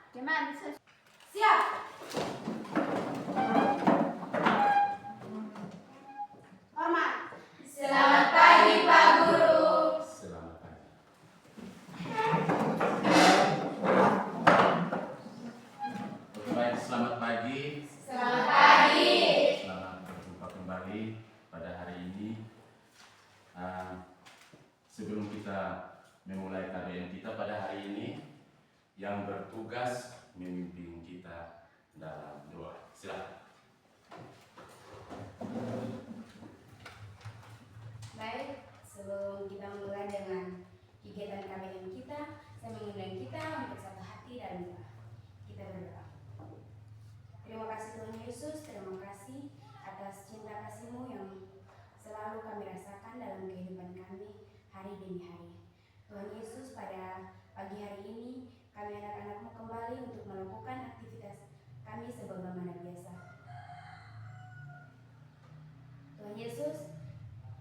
Gimana? Siap. Hormat. Selamat pagi Pak Guru. Selamat pagi. Oke, baik, selamat pagi. Selamat pagi. Selamat berjumpa kembali pada hari ini. Sebelum kita memulai KBM kita pada hari ini, yang bertugas memimpin kita dalam doa. Silakan. Baik, sebelum kita mulai dengan kegiatan KBM kita, saya mengundang kita untuk satu hati dalam doa. Kita berdoa. Terima kasih Tuhan Yesus, terima kasih atas cinta kasih-Mu yang selalu kami rasakan dalam kehidupan kami hari demi hari. Tuhan Yesus, pada pagi hari ini kami anak-anak-Mu kembali untuk melakukan aktivitas kami sebagaimana biasa. Tuhan Yesus,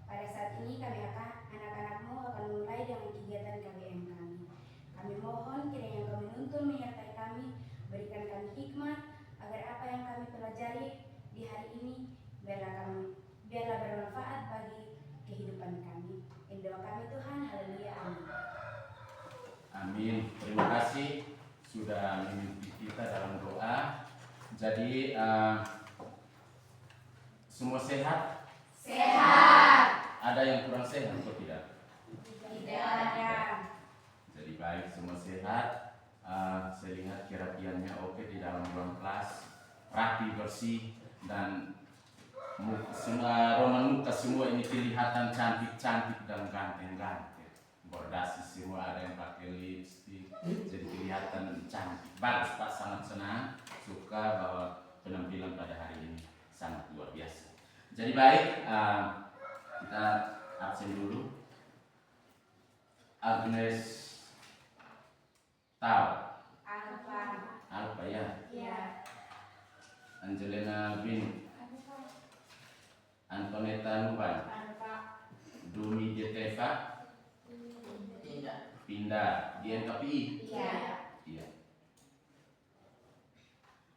pada saat ini kami anak-anak-Mu akan mulai dengan kegiatan KBM kami. Kami mohon kiranya Engkau menuntun menyertai kami, berikan kami hikmat agar apa yang kami pelajari di hari ini biarlah bermanfaat bagi kehidupan kami. In doa kami Tuhan, haleluya, amin. Amin. Terima kasih sudah memimpin kita dalam doa. Jadi semua sehat? Sehat. Ada yang kurang sehat atau tidak? Tidak ada. Jadi baik, semua sehat. Saya lihat kerapiannya oke di dalam ruang kelas, rapi, bersih, dan roman muka semua ini kelihatan cantik-cantik dan ganteng-ganteng. Bordasi semua, ada yang pakai lipstick, jadi kelihatan cantik. Bagus Pak, sangat senang, suka bahwa penampilan pada hari ini sangat luar biasa. Jadi baik, kita absen dulu. Agnes tahu? Alfa ya. Ya. Angelina Bin, Antoneta Nuban, Dumi Jeteva, Pindah di NKPI. Iya. Iya.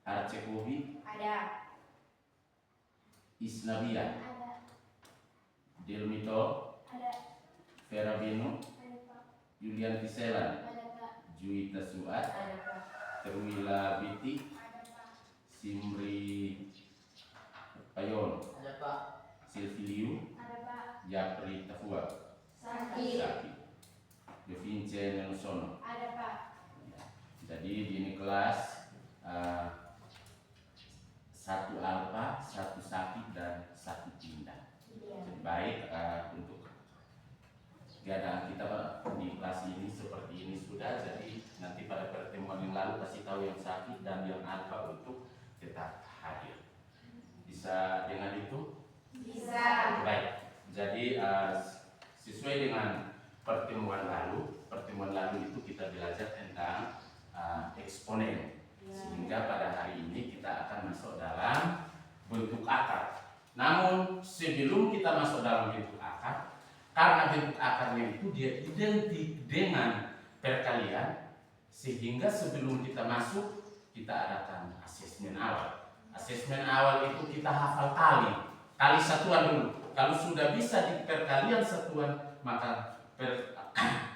Arcekovi, Ada. Isnabia, Ada. Delmito, Ada. Vera Beno, Ada Pak. Julian Tiselan, Ada Pak. Juwita Suat, Ada Pak. Terwila Biti, Ada Pak. Simri Payon, Ada Pak. Silviliu, Ada Pak. Japri Tafua, Sakit. Saki, Devince Nelsono. Ada Pak. Jadi di ini kelas satu alfa, satu sakit, dan satu pindah. Iya. Jadi baik, untuk keadaan kita di kelas ini seperti ini sudah. Jadi nanti pada pertemuan yang lalu kasih tahu yang sakit dan yang alfa untuk tetap hadir. Bisa dengan itu? Bisa. Baik. Jadi sesuai dengan pertemuan lalu itu kita belajar tentang eksponen. Sehingga pada hari ini kita akan masuk dalam bentuk akar. Namun sebelum kita masuk dalam bentuk akar, karena bentuk akarnya itu dia identik dengan perkalian, sehingga sebelum kita masuk kita adakan asesmen awal. Asesmen awal itu kita hafal kali satuan dulu. Kalau sudah bisa di perkalian satuan, maka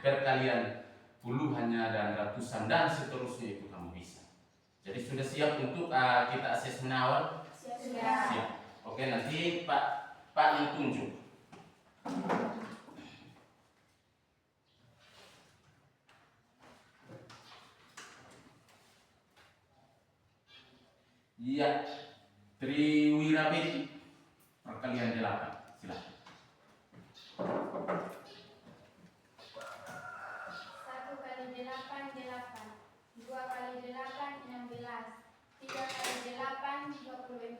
perkalian puluhannya dan ratusan dan seterusnya itu kamu bisa. Jadi sudah siap untuk kita asesmen awal? Sudah. Siap. Oke, nanti Pak yang tunjuk. Iya, Triwira Beti, perkalian 8. Silakan. 1 kali 8 8. 2 kali 8 16. 3 kali 8 24.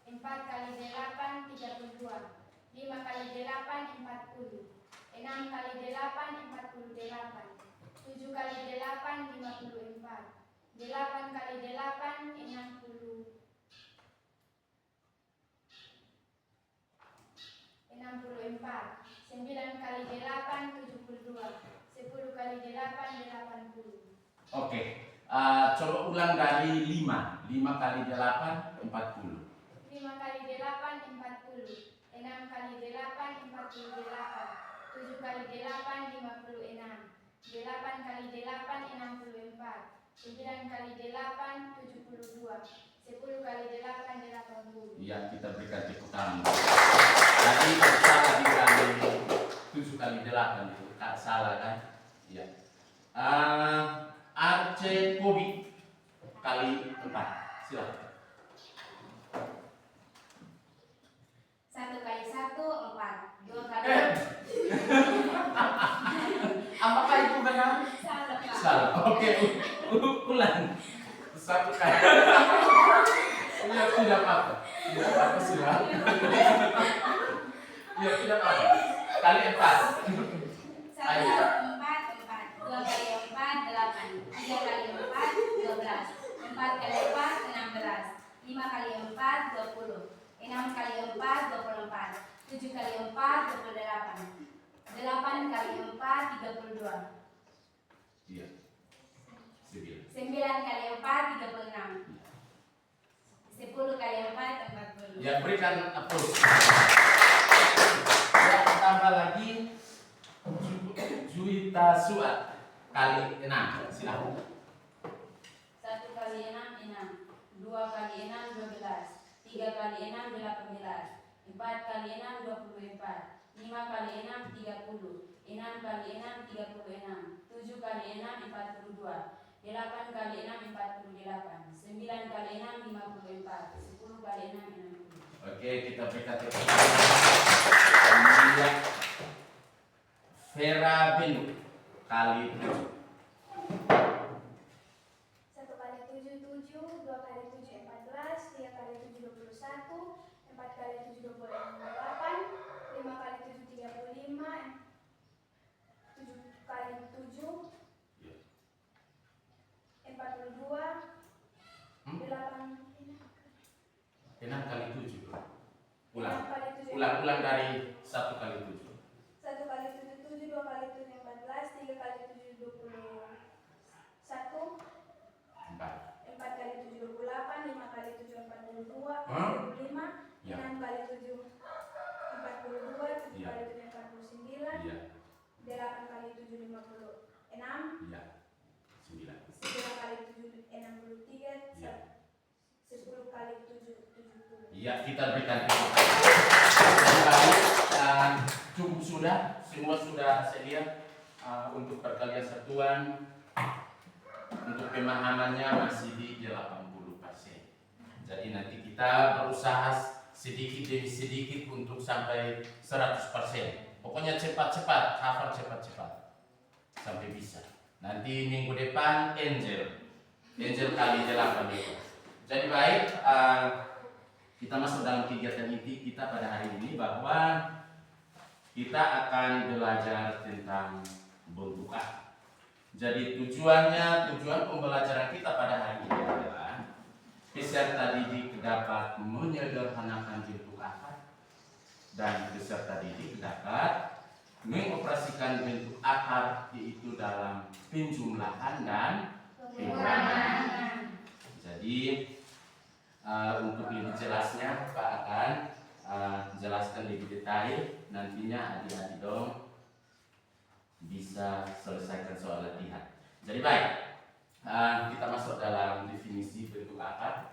4 kali 8 32. 5 kali 8 40. 6 kali 8 48. 7 kali 8 54. 8 kali 8 60. 64. 9 kali 8 72. 10 kali 8 80. Oke, Coba ulang dari 5. 5 kali 8, 40. 5 kali 8, 40. 6 kali 8, 48. 7 kali 8, 56. 8 kali 8, 64. 9 kali 8, 72. 10 kali 8, 80. Ya, kita berikan tepuk tangan. Tadi salah dikali 7 kali 8 itu. Salah kan? Ya. Arce Kobi kali 4. Silakan. 1 kali 1, 4. 2 kali Apakah itu benar? salah, Pak. Salah. Oke, ulang. 1 kali. Ya, tidak apa-apa. Tidak apa-apa sudah. Ya, tidak apa-apa. Kali 4. 1 kali 4, 4. 2 kali 4, 8. 3 kali 4, 12. 4 kali 4, 16. 5 kali 4, 20. 6 kali 4, 24. 7 kali 4, 28. 8 kali 4, 32. Iya. 9 kali 4, 36. 10 kali 4, 40. Ya, berikan aplaus. Ya, tambah lagi Juwita Suat kali 6. Silakan. 1 kali 6, 6. 2 kali 6, 12. 3 kali 6, 18. 4 kali 6, 24. 5 kali 6, 30. 6 kali 6, 36. 7 kali 6, 42. 8 kali 6, 48. 9 kali 6, 54. 10 kali 6, 60. Oke, kita berikan tepuk tangan. Ya. Vera Benu kali 7. 1 kali 7, 7. 2 kali 7, 14. 3 kali 7, 21. 4 kali 7, 28. 5 kali 7, 35. 7 kali 7, 42. 8. 6 kali 7. Ulang. 6 kali 7, Ulang dari 1 kali 7. 1 kali 7, 7. 2 kali 7, 14. 3 kali 7, 21. 4. 4 kali 7, 28. 5 kali 7, 42. Hah? 45. Ya. 6 kali 7, 42. 7 Ya. kali 7, 49. Iya. 8 kali 7, 56. Iya. 9. 9 kali 7, 63. Iya. 10 kali 7, 70. Iya, kita berikan tepuk tangan. Baik, cukup sudah. Semua sudah saya lihat untuk perkalian satuan. Untuk pemahamannya masih di 80%. Jadi nanti kita berusaha sedikit demi sedikit untuk sampai 100%. Pokoknya cepat-cepat, hafal cepat-cepat sampai bisa. Nanti minggu depan Angel kali 8 itu. Jadi baik, kita masuk dalam kegiatan inti kita pada hari ini bahwa kita akan belajar tentang bentuk A. Jadi tujuan pembelajaran kita pada hari ini adalah peserta didik dapat menyederhanakan bentuk akar dan peserta didik dapat mengoperasikan bentuk akar yaitu dalam penjumlahan dan pengurangan. Jadi untuk lebih jelasnya Pak akan jelaskan lebih detail. Nantinya adik-adik dong bisa selesaikan soal latihan. Jadi baik, kita masuk dalam definisi bentuk akar.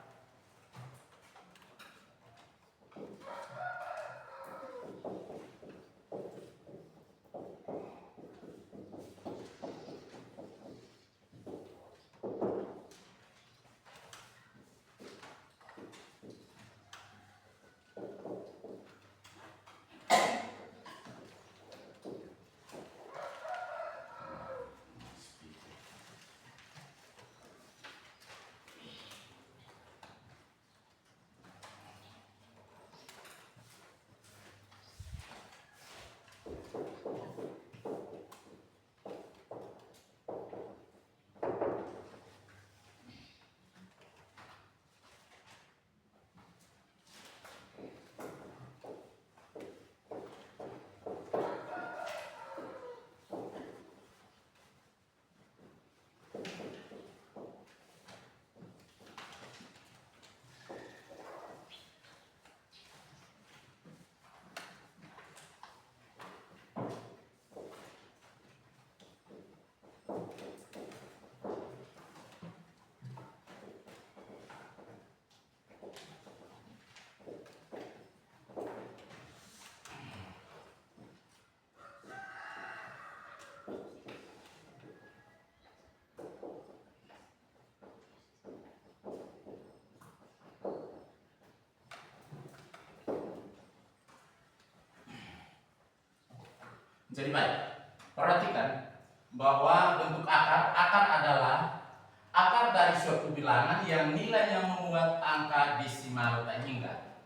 Jadi baik, perhatikan bahwa bentuk akar adalah akar dari suatu bilangan yang nilainya memuat angka desimal tak hingga.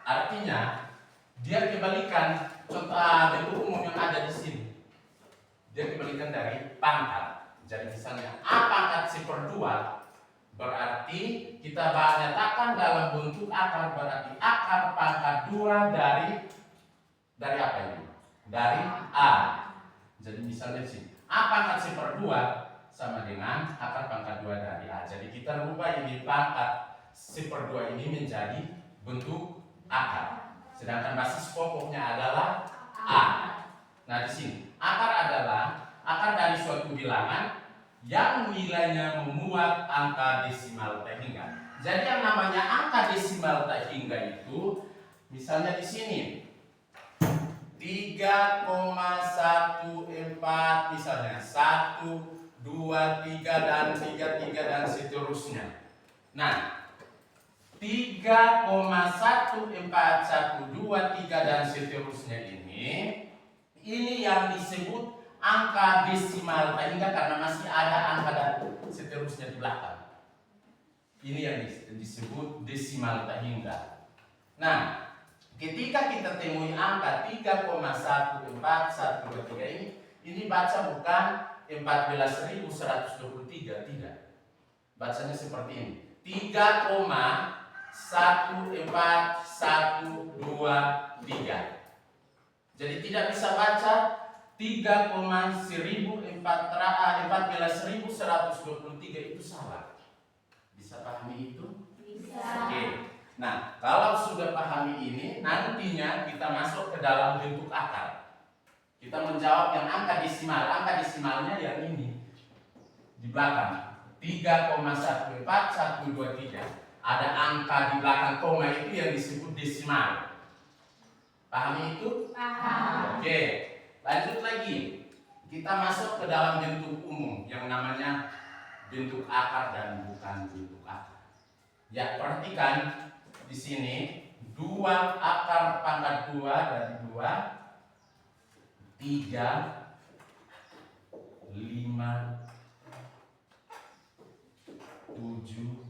Artinya, dia kebalikan contoh bentuk umum yang ada di sini. Dia kebalikan dari pangkat. Jadi misalnya A pangkat 1/2 berarti kita nyatakan dalam bentuk akar berarti akar pangkat 2 dari apa ini? Dari A. Jadi misalnya di sini A pangkat 1/2 sama dengan akar pangkat 2 dari A. Jadi kita rubah ini pangkat 1/2 ini menjadi bentuk akar. Sedangkan basis pokoknya adalah A. Nah di sini akar adalah akar dari suatu bilangan yang nilainya memuat angka desimal tak hingga. Jadi yang namanya angka desimal tak hingga itu misalnya di sini 3,14 misalnya 1, 2, 3 dan 3 dan seterusnya. Nah, 3,1412 dan seterusnya ini yang disebut angka desimal tak hingga karena masih ada angka dan seterusnya di belakang. Ini yang disebut desimal tak hingga. Nah, ketika kita temui angka 3,14123 ini baca bukan 14.123, tidak. Bacanya seperti ini. 3,14123. Jadi tidak bisa baca 3,14.123 itu salah. Bisa pahami itu? Bisa. Oke. Nah, kalau sudah pahami ini, nantinya kita masuk ke dalam bentuk akar. Kita menjawab yang angka desimal. Angka desimalnya yang ini di belakang 3,14123. Ada angka di belakang koma itu yang disebut desimal. Pahami itu? Paham. Oke, lanjut lagi. Kita masuk ke dalam bentuk umum yang namanya bentuk akar dan bukan bentuk akar. Ya, perhatikan di sini 2 akar pangkat 2 dari 2, 3, 5, 7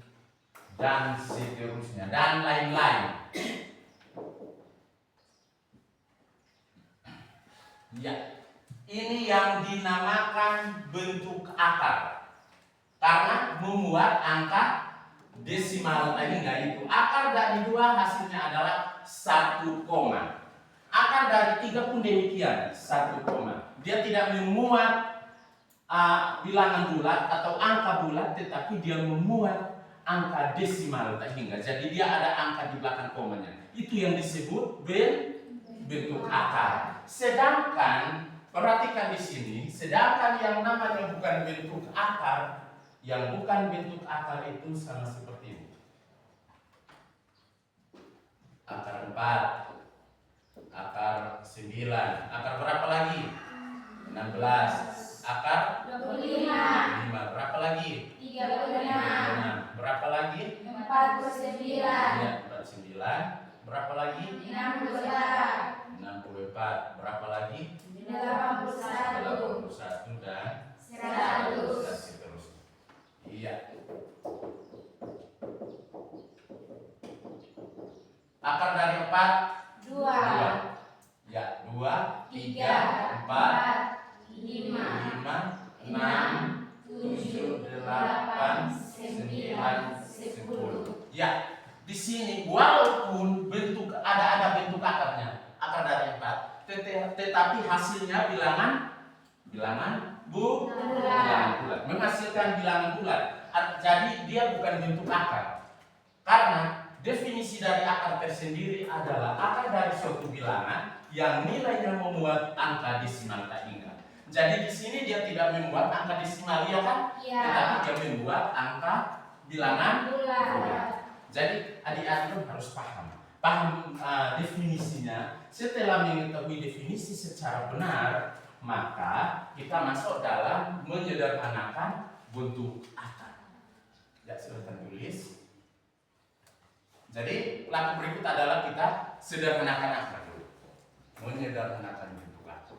dan seterusnya dan lain-lain. Ya, ini yang dinamakan bentuk akar karena memuat angka desimal tadi nggak itu. Akar dari 2 hasilnya adalah 1 koma. Akar dari 3 pun demikian, 1 koma. Dia tidak memuat bilangan bulat atau angka bulat, tetapi dia memuat angka desimal tak hingga. Jadi dia ada angka di belakang komanya. Itu yang disebut bentuk akar. Sedangkan perhatikan di sini, sedangkan yang namanya bukan bentuk akar, yang bukan bentuk akar itu sama seperti ini. Akar 4, akar 9, akar berapa lagi? 16, akar 25, berapa lagi? 36, berapa lagi? 49, Ya, 49, berapa lagi? 64, 64, berapa lagi? 81, 81 dan 100. seterusnya. Iya. Akar dari 4 2, ya 2, 3, 4, 5, 5, 6, 7, 8, 9, 10. Ya, di sini walaupun bentuk ada bentuk akarnya, akar dari 4, tetapi hasilnya bilangan bulat, menghasilkan bilangan bulat. Jadi dia bukan bentuk akar. Karena definisi dari akar tersendiri adalah akar dari suatu bilangan yang nilainya memuat angka desimal tak hingga. Jadi di sini dia tidak membuat angka desimal, ya kan? Ya. Tetapi dia membuat angka bilangan bulat. Jadi adik-adik harus paham definisinya. Setelah mengetahui definisi secara benar, maka kita masuk dalam menyederhanakan bentuk akar. Ya, silahkan tulis. Jadi langkah berikut adalah kita sederhanakan akar dulu. Menyederhanakan bentuk akar.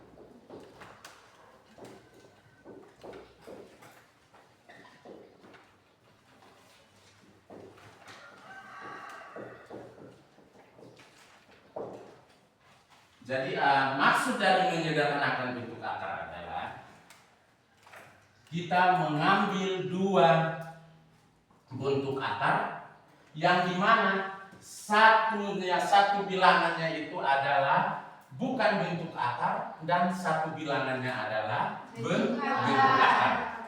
Jadi maksud dari menyederhanakan bentuk akar adalah kita mengambil dua bentuk akar yang dimana satu bilangannya itu adalah bukan bentuk akar dan satu bilangannya adalah bentuk akar.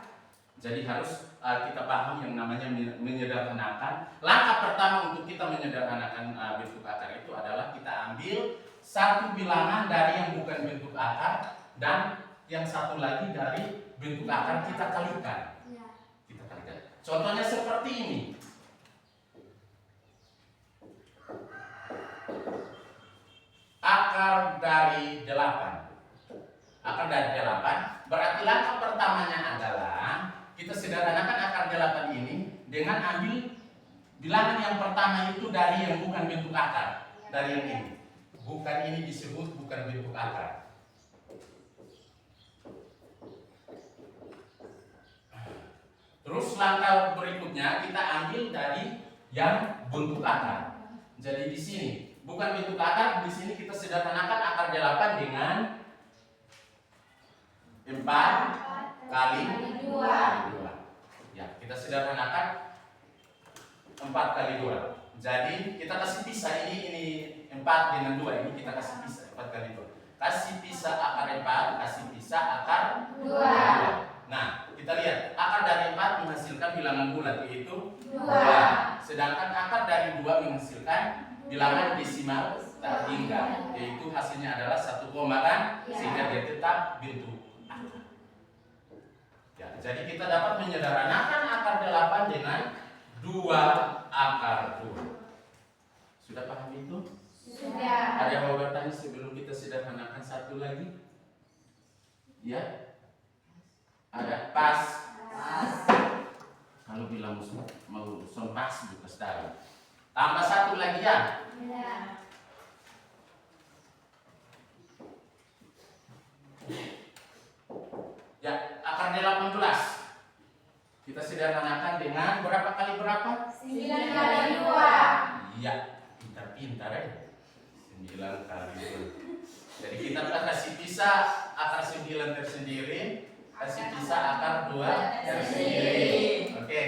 Jadi harus kita paham yang namanya menyederhanakan. Langkah pertama untuk kita menyederhanakan bentuk akar itu adalah kita ambil satu bilangan dari yang bukan bentuk akar dan yang satu lagi dari bentuk akar, kita kalikan. Kita kalikan. Contohnya seperti ini. Akar dari 8. Akar dari 8 berarti langkah pertamanya adalah kita sederhanakan akar 8 ini dengan ambil bilangan yang pertama itu dari yang bukan bentuk akar, dari yang ini. Bukan ini disebut bukan bentuk akar. Terus langkah berikutnya kita ambil dari yang bentuk akar. Jadi di sini bukan bentuk akar, di sini kita sederhanakan akar 8 dengan 4 kali 2. Ya, kita sederhanakan 4 kali 2. Jadi kita kasih pisah ini 4 dengan 2, ini kita kasih pisah 4 kali 2. Kasih pisah akar 4, kasih pisah akar 2. Nah, kita lihat akar dari 4 menghasilkan bilangan bulat yaitu 2. Sedangkan akar dari 2 menghasilkan bilangan desimal tertinggal yaitu hasilnya adalah 1 koma kan, sehingga dia tetap bentuk akar. Ya, jadi kita dapat menyederhanakan akar 8 dengan 2 akar 2. Sudah paham itu? Sudah. Ada yang mau bertanya sebelum kita sederhanakan satu lagi? Ya? Ada pas. Kalau bilang mau pas buka sekali. Tambah satu lagi ya. Ya, akar 18. Kita sederhanakan dengan berapa kali berapa? 9 kali 2. Iya, pintar-pintar ya. 9 kali 2. Jadi kita kasih pisah akar 9 tersendiri, kasih pisah akar 2 tersendiri. Oke.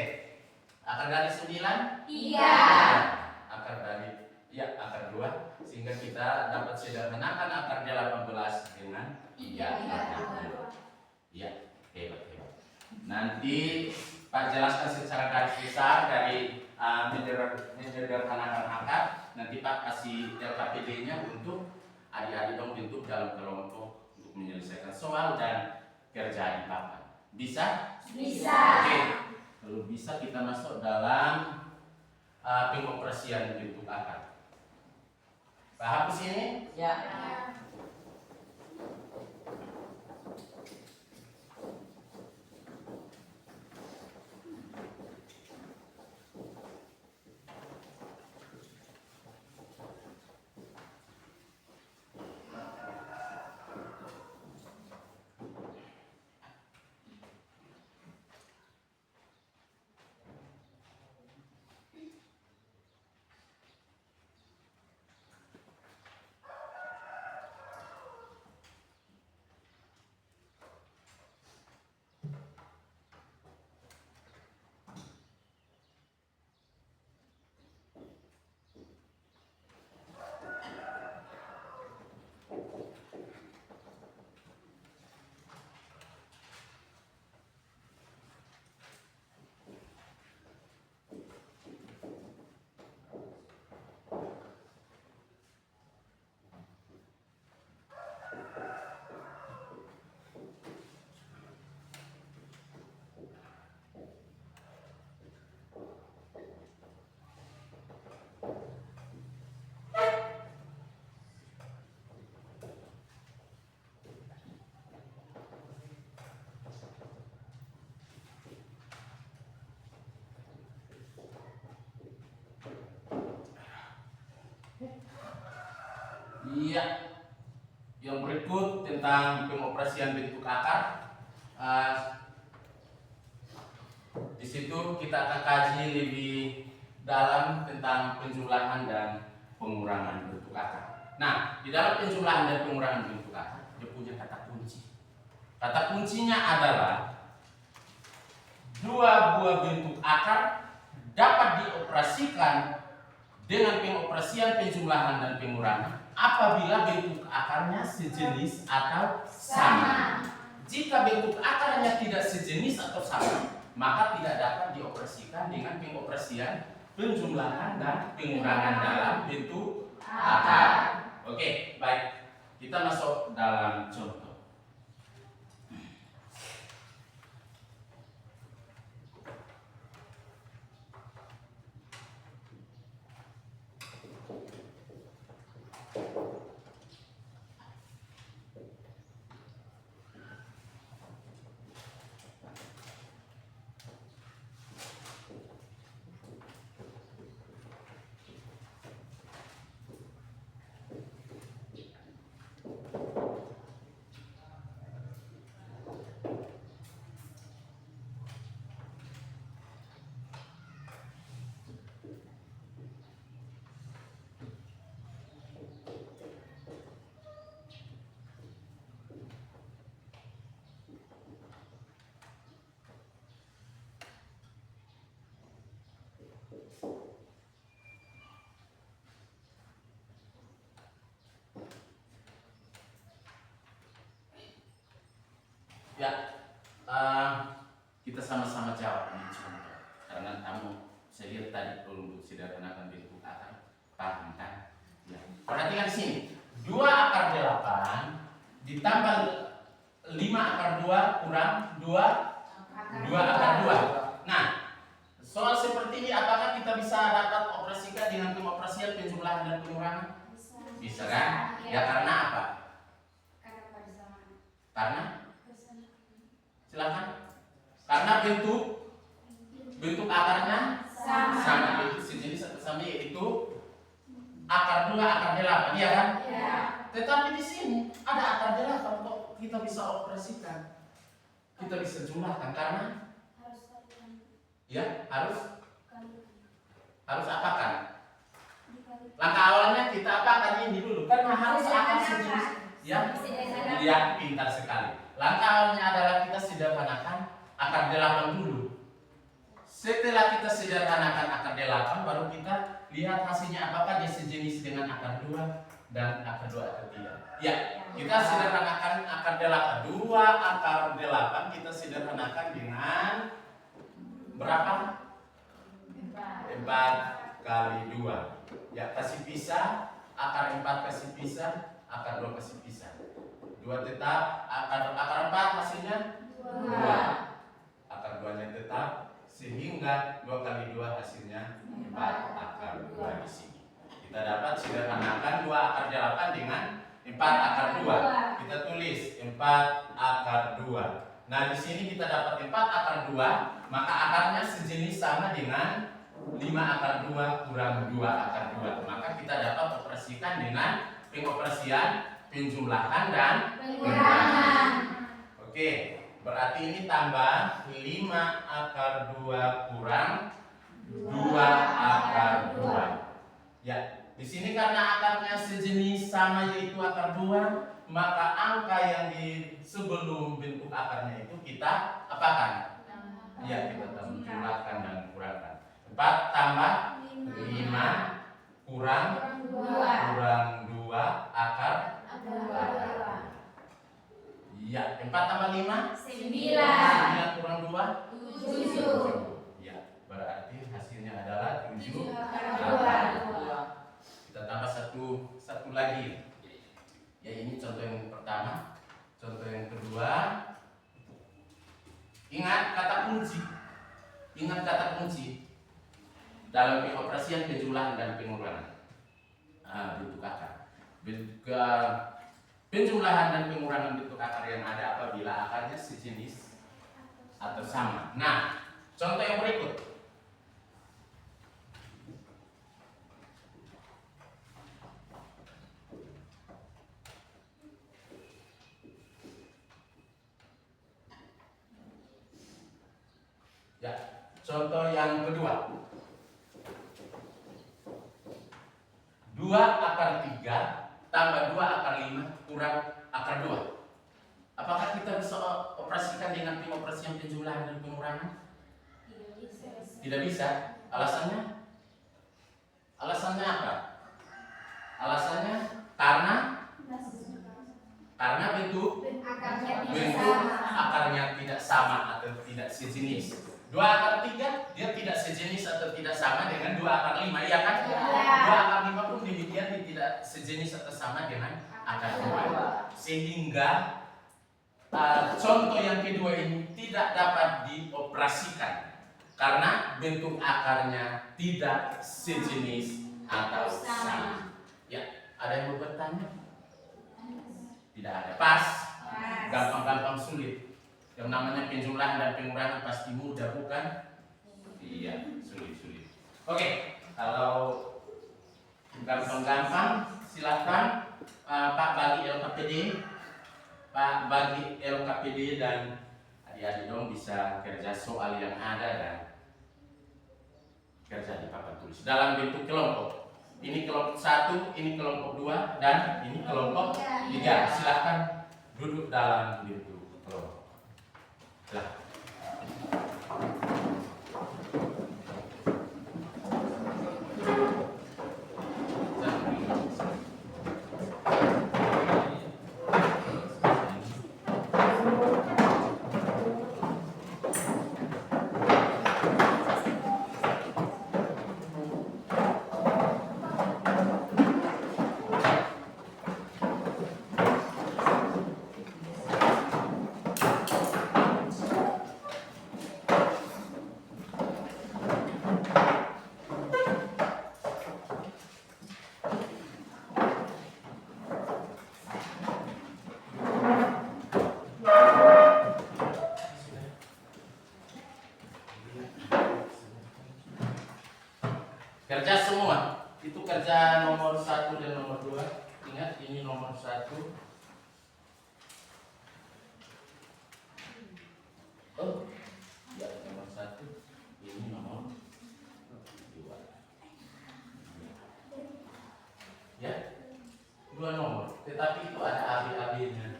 Akar dari 9? 3. Akar dari akar 2, sehingga kita dapat sederhanakan akar 18 dengan 3 akar 2. Iya, hebat. Nanti Pak jelaskan secara garis besar dari menyederhanakan akar. Nanti Pak kasih LKPD-nya untuk adik-adik dong bentuk dalam kelompok untuk menyelesaikan soal dan kerja di papan. Bisa? Bisa. Oke. Kalau bisa kita masuk dalam pengoperasian bentuk akar. Paham di sini? Ya. Iya. Yang berikut tentang pengoperasian bentuk akar. Di situ kita akan kaji lebih dalam tentang penjumlahan dan pengurangan bentuk akar. Nah, di dalam penjumlahan dan pengurangan bentuk akar, dia punya kata kunci. Kata kuncinya adalah dua buah bentuk akar dapat dioperasikan dengan pengoperasian penjumlahan dan pengurangan apabila bentuk akarnya sejenis atau sama. Jika bentuk akarnya tidak sejenis atau sama, maka tidak dapat dioperasikan dengan pengoperasian penjumlahan dan pengurangan dalam bentuk akar. Oke, baik. Kita masuk dalam contoh. Ya, kita sama-sama jawab ini contoh. Karena kamu saya lihat tadi untuk sederhanakan bentuk akar, paham kan? Ya. Perhatikan di sini. 2 akar 8 ditambah 5 akar 2 kurang 2 akar 2. Nah, soal seperti ini apakah kita bisa dapat operasikan dengan pengoperasian penjumlahan dan pengurangan? Bisa kan? Ya karena apa? Karena silakan. Karena bentuk akarnya sama, yaitu sejenis atau sama, yaitu akar 2 akar 8, iya kan? Ya. Tetapi di sini ada akar 8 kok kita bisa operasikan. Kita bisa jumlahkan karena ya harus apakan? Langkah awalnya kita apakan ini dulu karena harus akar sejenis. Ya, pintar sekali. Langkah awalnya adalah kita sederhanakan akar 8 dulu. Setelah kita sederhanakan akar 8, baru kita lihat hasilnya apakah dia sejenis dengan akar 2 dan akar 2 atau tidak. Ya, kita sederhanakan akar 8. 2 akar 8 kita sederhanakan dengan berapa? 4 kali 2. Ya, kasih pisah, akar 4 kasih pisah, akar 2 kasih pisah. 2 tetap, akar 4 hasilnya 2. Akar 2-nya tetap, sehingga 2 kali 2 hasilnya 4 akar 2 di sini. Kita dapat sederhanakan 2 akar 8 dengan 4 akar 2. Kita tulis 4 akar 2. Nah, di sini kita dapat 4 akar 2, maka akarnya sejenis sama dengan 5 akar 2 kurang 2 akar 2. Maka kita dapat operasikan dengan pengoperasian penjumlahan dan pengurangan. Oke, berarti ini tambah 5 akar 2 kurang 2 akar 2. Ya, di sini karena akarnya sejenis sama yaitu akar 2, maka angka yang di sebelum bentuk akarnya itu kita apakan? Ya, kita jumlahkan dan kurangkan. 4 tambah 5 kurang 2 akar 2. Ya, 4 tambah 5 9 kurang 2 7. Ya, berarti hasilnya adalah 7 akar 2. Kita tambah satu lagi. Ya, ini contoh yang pertama. Contoh yang kedua. Ingat kata kunci dalam pengoperasian penjumlahan dan pengurangan bentuk akar. Penjumlahan dan pengurangan bentuk akar yang ada apabila akarnya sejenis atau sama. Nah, contoh yang berikut. Ya, contoh yang kedua. 2 akar 3 tambah 2 akar 5 kurang akar 2. Apakah kita bisa operasikan dengan tim operasi yang penjumlahan dan pengurangan? Tidak bisa. Alasannya? Alasannya apa? Alasannya karena bentuk akarnya tidak sama atau tidak sejenis. 2 akar 3 dia tidak sejenis atau tidak sama dengan 2 akar 5, iya kan? 2 akar 5 pun demikian, dia tidak sejenis atau sama dengan akar 2. Sehingga contoh yang kedua ini tidak dapat dioperasikan karena bentuk akarnya tidak sejenis atau sama. Ya, ada yang mau bertanya? Tidak ada. Pas. Gampang-gampang sulit. Yang namanya penjumlahan dan pengurangan pasti mudah, bukan? Iya, sulit. Oke, kalau gampang-gampang silakan Pak bagi LKPD. Pak bagi LKPD dan adik-adik dong bisa kerja soal yang ada dan kerja di papan tulis dalam bentuk kelompok. Ini kelompok 1, ini kelompok 2, dan ini kelompok 3. Silahkan duduk dalam bentuk kelompok. Silahkan. Kerja semua, itu kerja nomor 1 dan nomor 2. Ingat, ini nomor 1. Oh, ya, nomor 1. Ini nomor 2. Ya, 2 nomor, tetapi itu ada AB-AB-nya.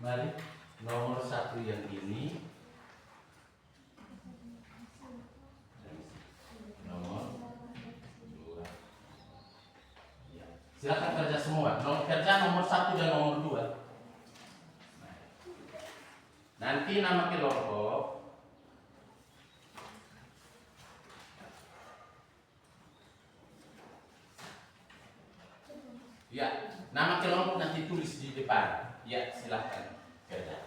Mari, nomor 1 yang ini. Silakan kerja semua. Kerja nomor 1 dan nomor 2. Nanti nama kelompok ya, nama kelompok nanti tulis di depan. Ya, silakan kerja.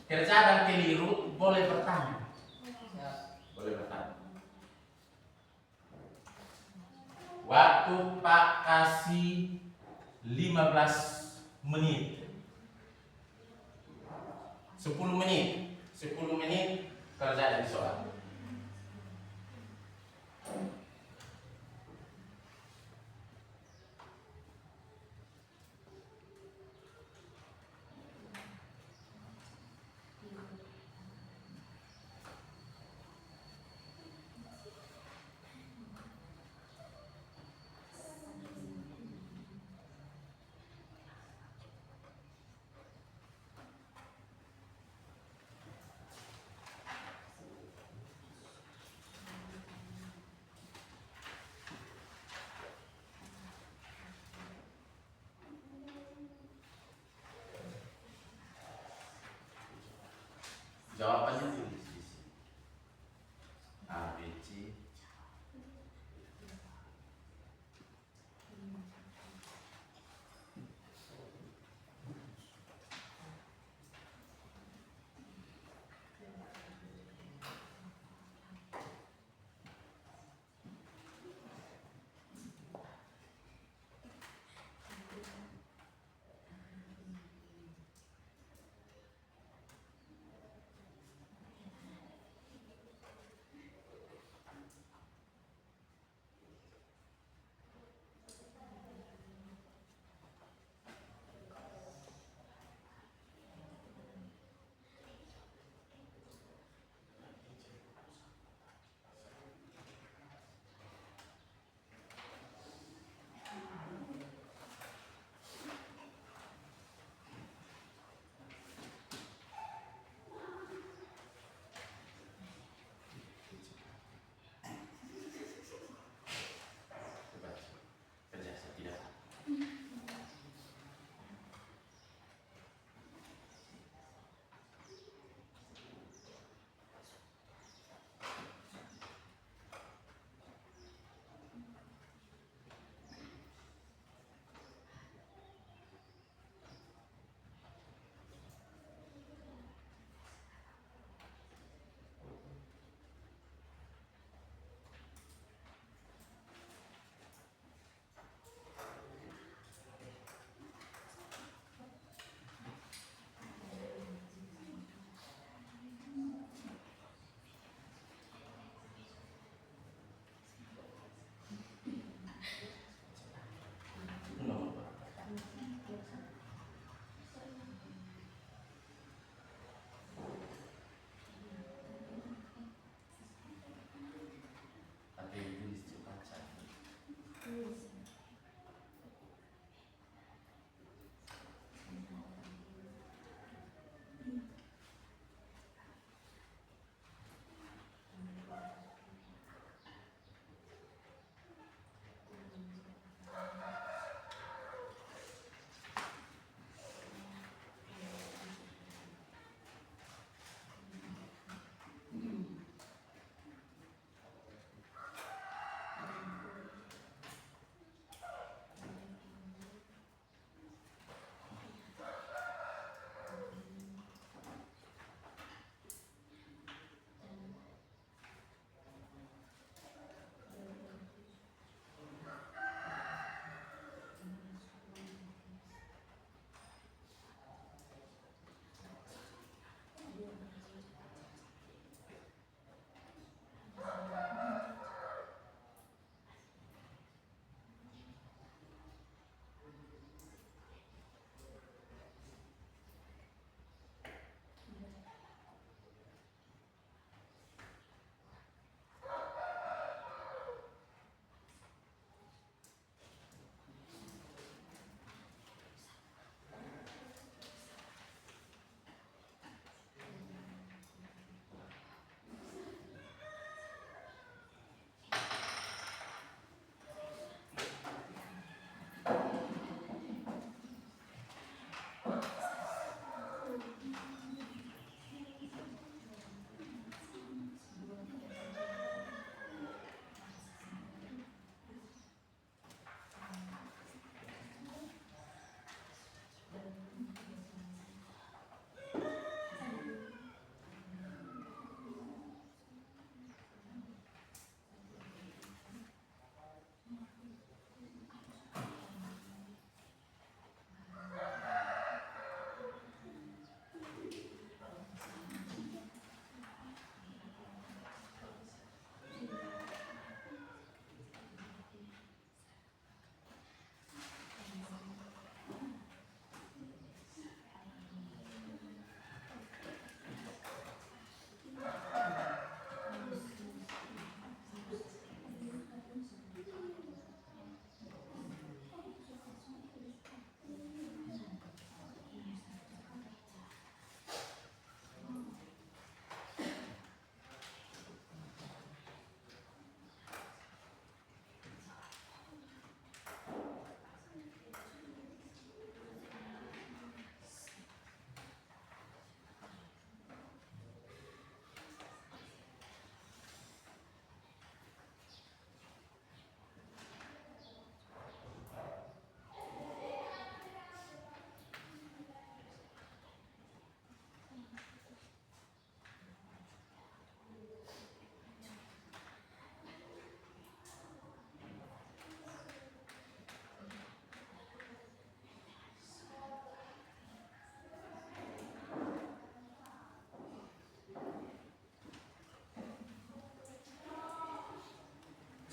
Kerja dan keliru boleh bertanya. Boleh bertanya. Waktu Pak kasih 15 menit. 10 menit. 10 menit kerja dari soal. Jawabannya tulis di sini. A, B, C.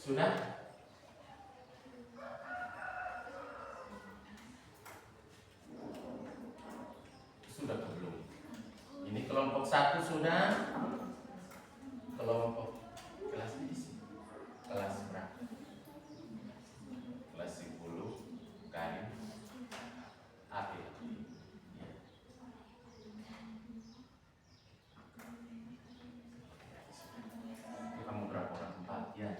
Sudah? Sudah atau belum? Ini kelompok 1 sudah. Kelompok kelas di sini. Kelas berapa? Kelas 10 garing AP. Ya. Kamu berapa orang? 4 ya.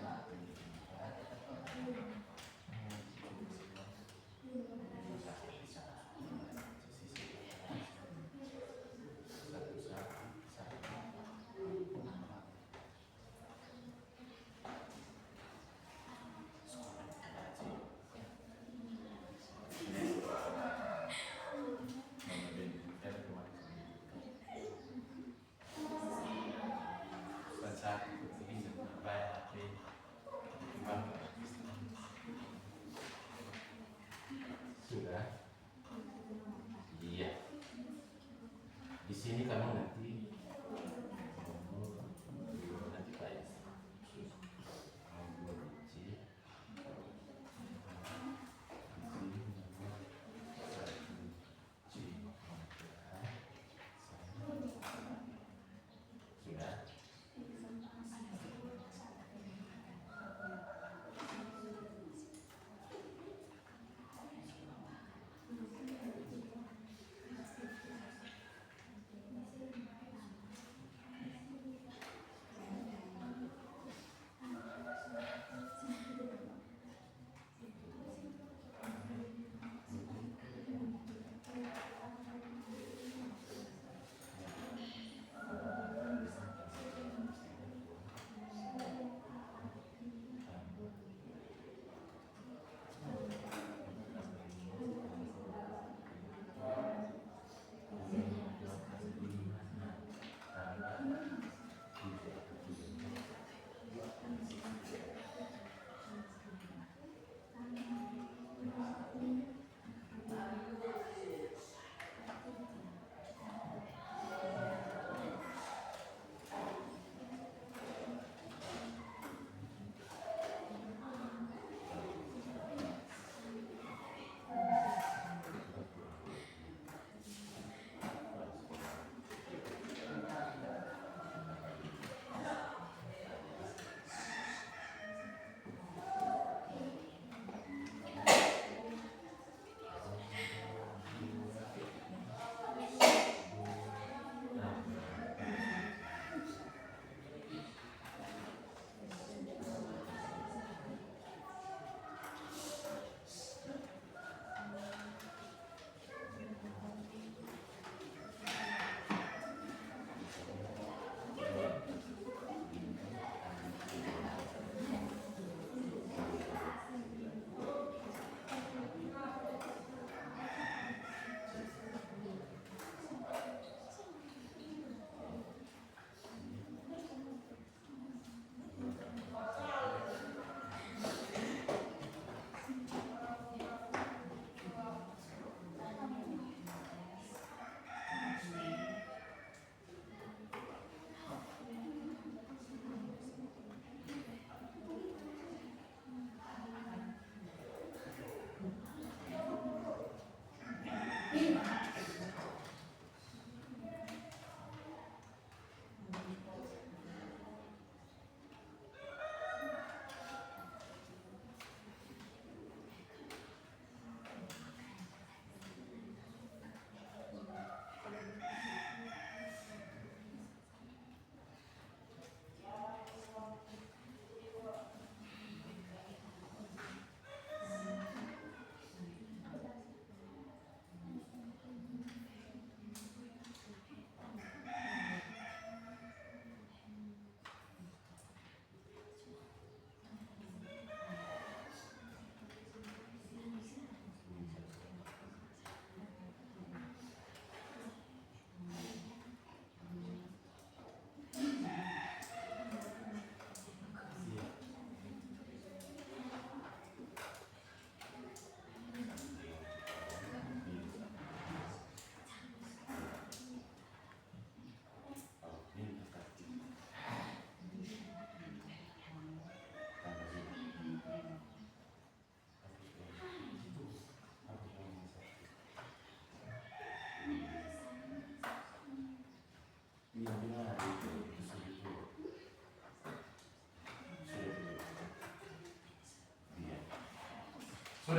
Sudah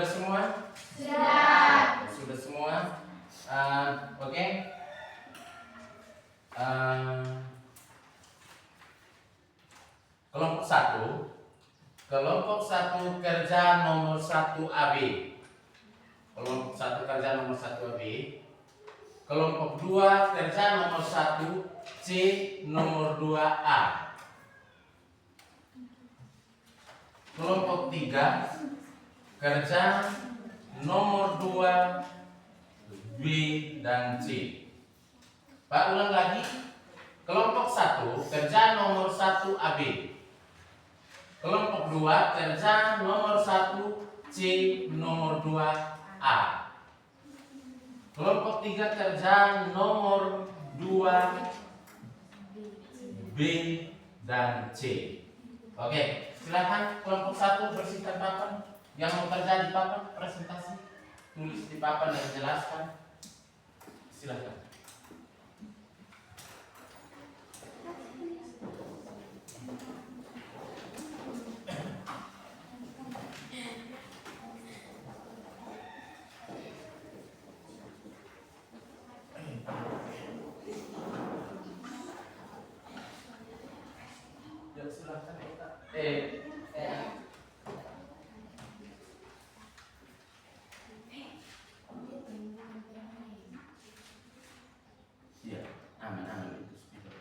semua? Sudah. Sudah semua? Oke. Kelompok 1. Kelompok 1 kerja nomor 1 AB. Kelompok 1 kerja nomor 1 AB. Kelompok 2 kerja nomor 1 C nomor 2 A. Kelompok 3 kerja nomor 2 B dan C. Pak ulang lagi. Kelompok 1 kerja nomor 1 AB. Kelompok 2 kerja nomor 1 C nomor 2 A. Kelompok 3 kerja nomor 2 B dan C. Oke, silakan kelompok 1 bersihkan papan. Yang mau kerja di papan presentasi, tulis di papan dan jelaskan. Silakan. Ya silakan. Iya, aman itu speaker.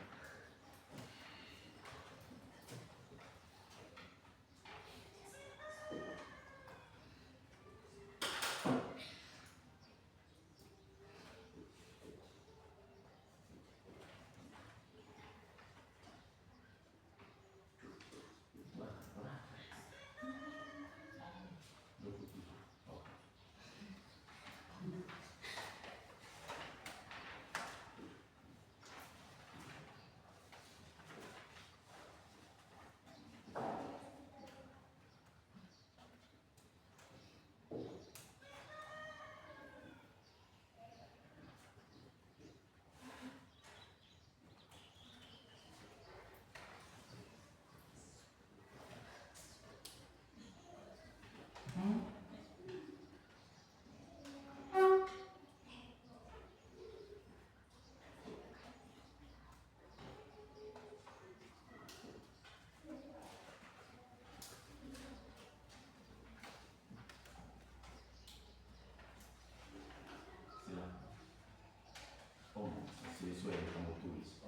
Sesuai yang kamu tulis.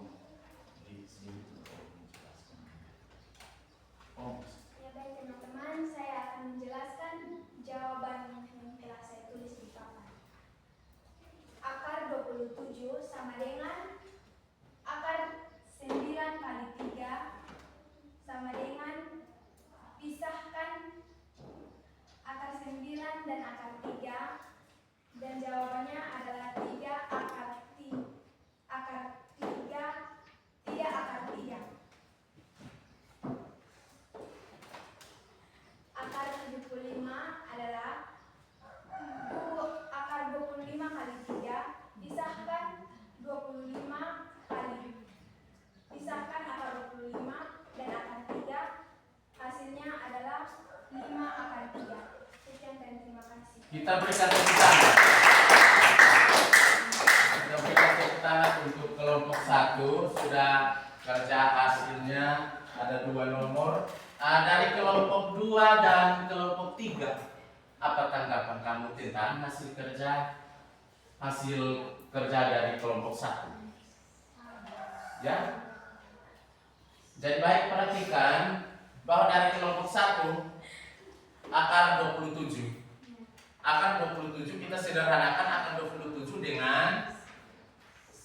Di sini menjelaskan. Ya baik teman-teman, saya akan menjelaskan jawaban yang telah saya tulis di papan. Akar 27 sama dengan akar 9 kali 3 sama dengan pisahkan akar 9 dan akar 3, dan jawabannya adalah 3 akar 3 akar 3. Akar 75 adalah akar 25 kali 3 pisahkan 25 kali pisahkan akar 25 dan akar 3, hasilnya adalah 5 akar 3. Sekian dan terima kasih. Kita berikan tepuk tangan. Kita berikan tepuk tangan untuk kelompok 1. Sudah kerja hasilnya ada 2 nomor. Dari kelompok 2 dan kelompok 3, apa tanggapan kamu tentang hasil kerja dari kelompok 1? Ya? Jadi baik perhatikan bahwa dari kelompok 1 akar 27. Akar 27 kita sederhanakan akar 27 dengan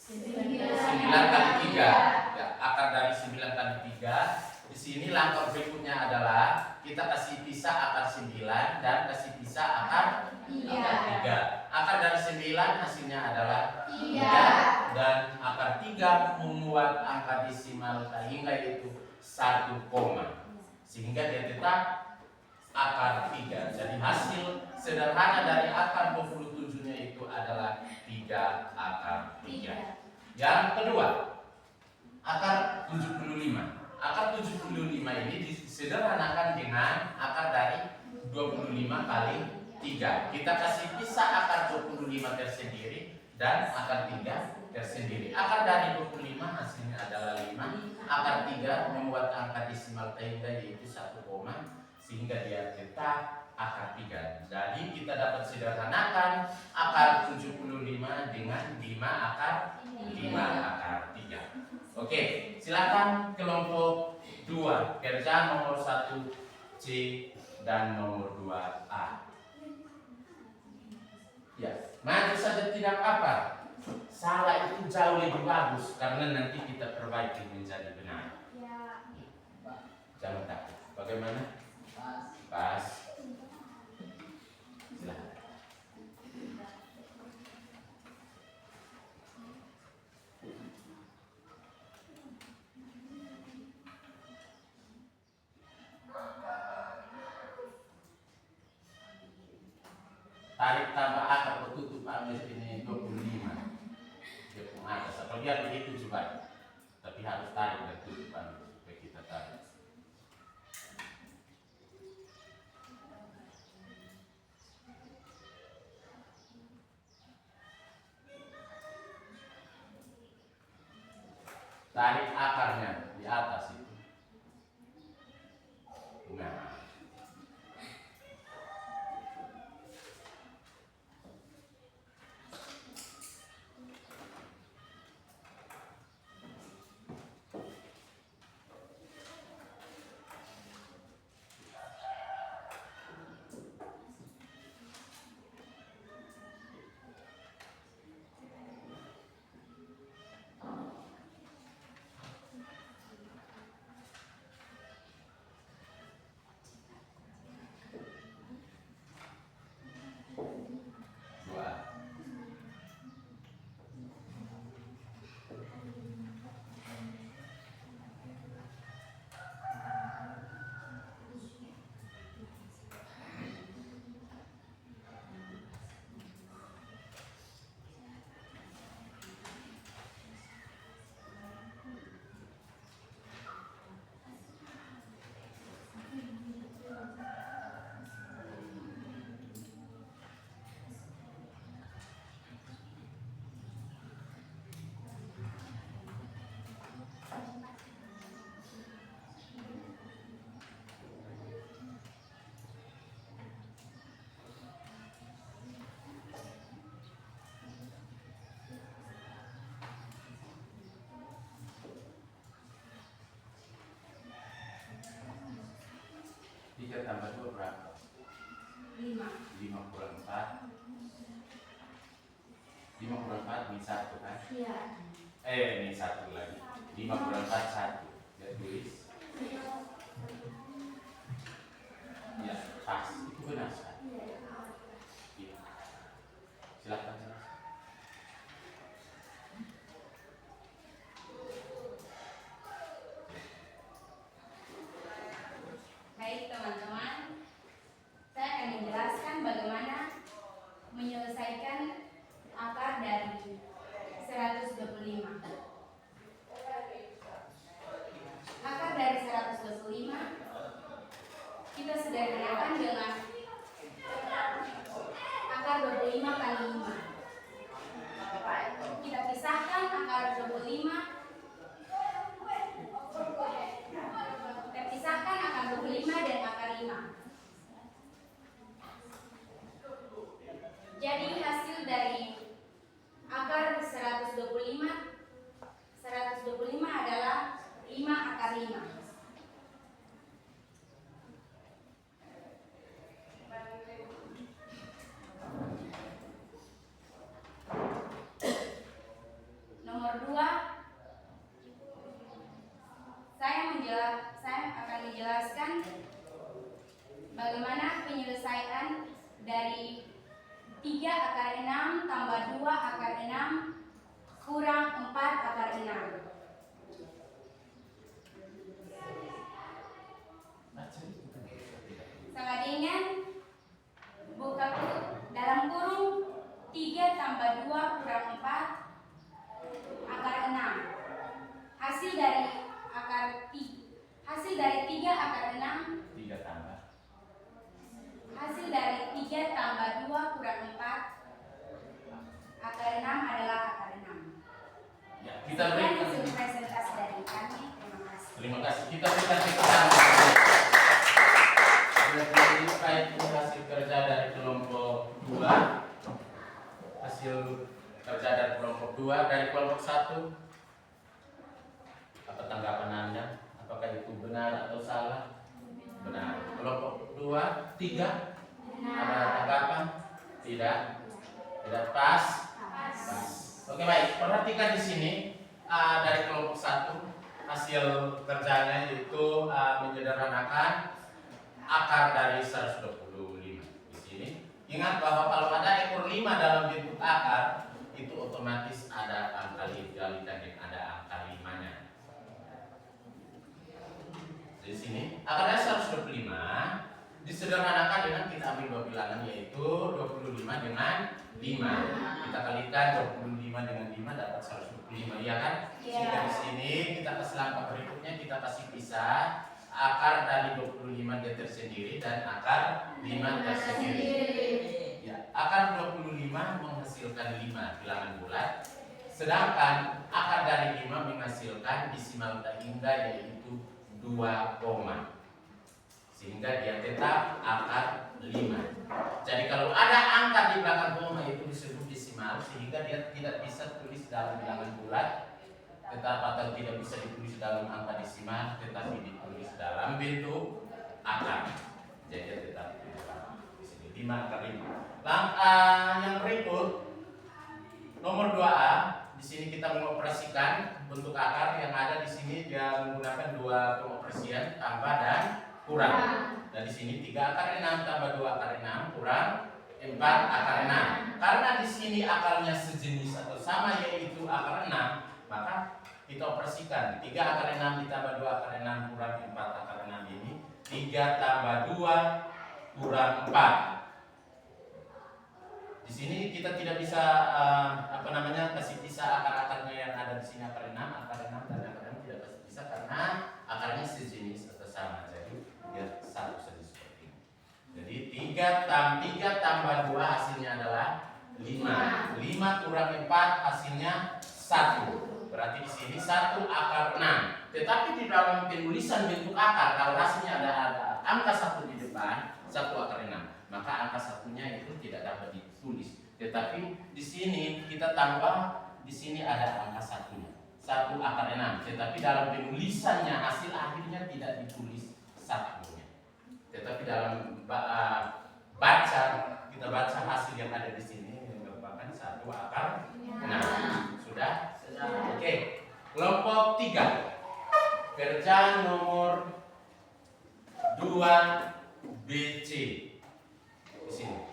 9 kali 3. Ya, akar dari 9 kali 3. Di sini langkah berikutnya adalah kita kasih pisah akar 9 dan kasih pisah akar 3. Akar dari 9 hasilnya adalah 3 dan akar 3 membuat angka desimal hingga yaitu 1 koma. Sehingga dia tetap akar 3. Jadi hasil sederhana dari akar 27-nya itu adalah 3 akar 3. Yang kedua, akar 75. Akar 75 ini disederhanakan dengan akar dari 25 kali 3. Kita kasih pisah akar 25 tersendiri dan akar 3 tersendiri. Akar dari 25 hasilnya adalah 5. Akar 3 membuat angka desimal tanda yaitu 1, sehingga dia tetap akar 3. Jadi kita dapat sederhanakan akar 75 dengan 5 akar 3. Oke, silakan kelompok 2, kerja nomor 1 C dan nomor 2 A. Ya, maju saja tidak apa. Salah itu jauh lebih bagus karena nanti kita perbaiki menjadi benar. Jangan takut. Bagaimana? Pas. Silakan. Tarik tambah akar bertutup ambil ini 25. Dia pun atas atau biar begitu juga. Tapi harus tarik dan tutup ambil supaya kita tarik. Tarik akarnya di atas itu. Nah. Tiga tambah 2 berapa? 5. 5 kurang 4. 5 kurang 4 ini 1 kan? Iya. Ini 1 lagi. 5 kurang 4 1. Ya tulis. Ya pas. Itu benar kan? Iya. Silakan. Baik teman-teman, saya akan menjelaskan bagaimana menyelesaikan akar dari 125. Akar dari 125 kita sederhanakan dengan akar 25 kali 5. Kita pisahkan akar 25. Kita pisahkan akar 25 dan akar 5. Jadi hasil dari akar 125 adalah 5 akar 5. Nomor 2, saya akan menjelaskan bagaimana penyelesaian dari 3 akar 6 tambah 2 akar 6 kurang 4 akar 6. Sangat ringan. Buka dalam kurung 3 tambah 2 kurang 4 akar 6. Hasil hasil dari 3 akar 6. 3 tambah. Hasil dari 3 tambah 2 kurang 4. Akar 6 adalah akar 6. Ya, kita Sekian berikan. hasil presentasi dari kami. Terima kasih. Terima kasih. Kita berikan tepuk tangan. Itu hasil kerja dari kelompok 2. Hasil kerja dari kelompok 2. Dari kelompok 1. Apa tanggapan Anda? Apakah itu benar atau salah? Benar. Kelompok 2, 3. Ada tanggapan? Tidak. Tidak pas. Pas. Oke, baik. Perhatikan di sini dari kelompok 1 hasil kerjanya itu menyederhanakan akar dari 125 di sini. Ingat bahwa kalau ada ekor 5 dalam bentuk akar, itu otomatis ada angka legalitas yang ada angka 5-nya. Di sini akarnya 125 disederhanakan dengan kita ambil 2 bilangan, yaitu 25 dengan 5. Kita kalikan 25 dengan 5 dapat 125, ya kan? Sehingga di sini kita kasih langkah berikutnya, kita kasih pisah akar dari 25 dia tersendiri dan akar 5 tersendiri. Ya, akar 25 menghasilkan 5 bilangan bulat, sedangkan akar dari 5 menghasilkan desimal tak hingga, yaitu 2 koma. Sehingga dia tetap akar 5. Jadi kalau ada angka di belakang koma itu disebut desimal, sehingga dia tidak bisa tulis dalam bilangan bulat, atau tidak bisa ditulis dalam angka desimal, tetapi ditulis dalam bentuk akar. Jadi dia tetap di sini 5 akar 5. Yang berikut nomor 2A, di sini kita mengoperasikan bentuk akar yang ada di sini. Dia menggunakan 2 pengoperasian, tambah dan kurang. Dan di sini 3 akar 6 tambah 2 akar 6 kurang 4 akar 6. Karena di sini akarnya sejenis atau sama, yaitu akar 6, maka kita operasikan 3 akar 6 ditambah 2 akar 6 kurang 4 akar 6 ini 3 tambah 2 kurang 4. Di sini kita tidak bisa kasih pisah akar-akarnya yang ada di sini, akar 6 dan akar 6 tidak kasih pisah karena akarnya sejenis atau sama. Jadi dia satu saja seperti ini. Jadi 3 tambah 2 hasilnya adalah 5. 5 kurang 4 hasilnya 1. Berarti di sini 1 akar 6. Tetapi di dalam penulisan bentuk akar, kalau hasilnya ada angka 1 di depan, 1 akar 6, maka angka satunya itu tidak dapat ditulis. Tetapi di sini kita tambah, di sini ada angka satunya, 1 akar 6. Tetapi dalam penulisannya hasil akhirnya tidak ditulis satunya. Tetapi dalam baca, kita baca hasil yang ada di sini yang merupakan 1 akar 6. Sudah? Oke. Kelompok 3. Kerja nomor 2 BC. Di sini.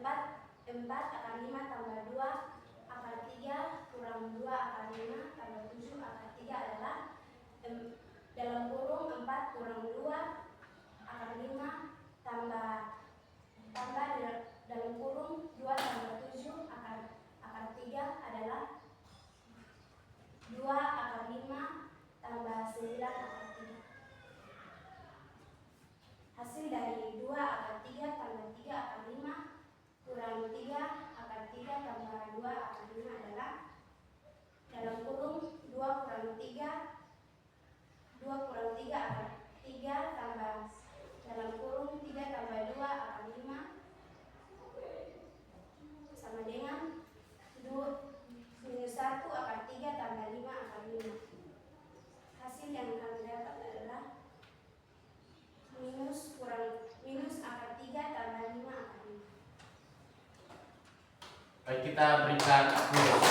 4 akar 5 tambah 2 akar 3 kurang 2 akar 5 tambah 7 akar 3 adalah dalam kurung 4 kurang 2 akar 5 tambah dalam kurung 2 tambah 7 akar 3 adalah 2 akar 5 tambah 9 akar 3. Hasil dari 2 akar 3 tambah 3 akar 5 kurang 3 akar 3 tambah 2 akar 5 adalah dalam kurung 2 kurang 3 akar 3 tambah dalam kurung 3 tambah 2 akar 5 sama dengan minus 1 akar 3 tambah 5 akar 5. Hasil yang kami dapat adalah minus akar 3 tambah 5 akar 5. Baik, kita berikan aplaus.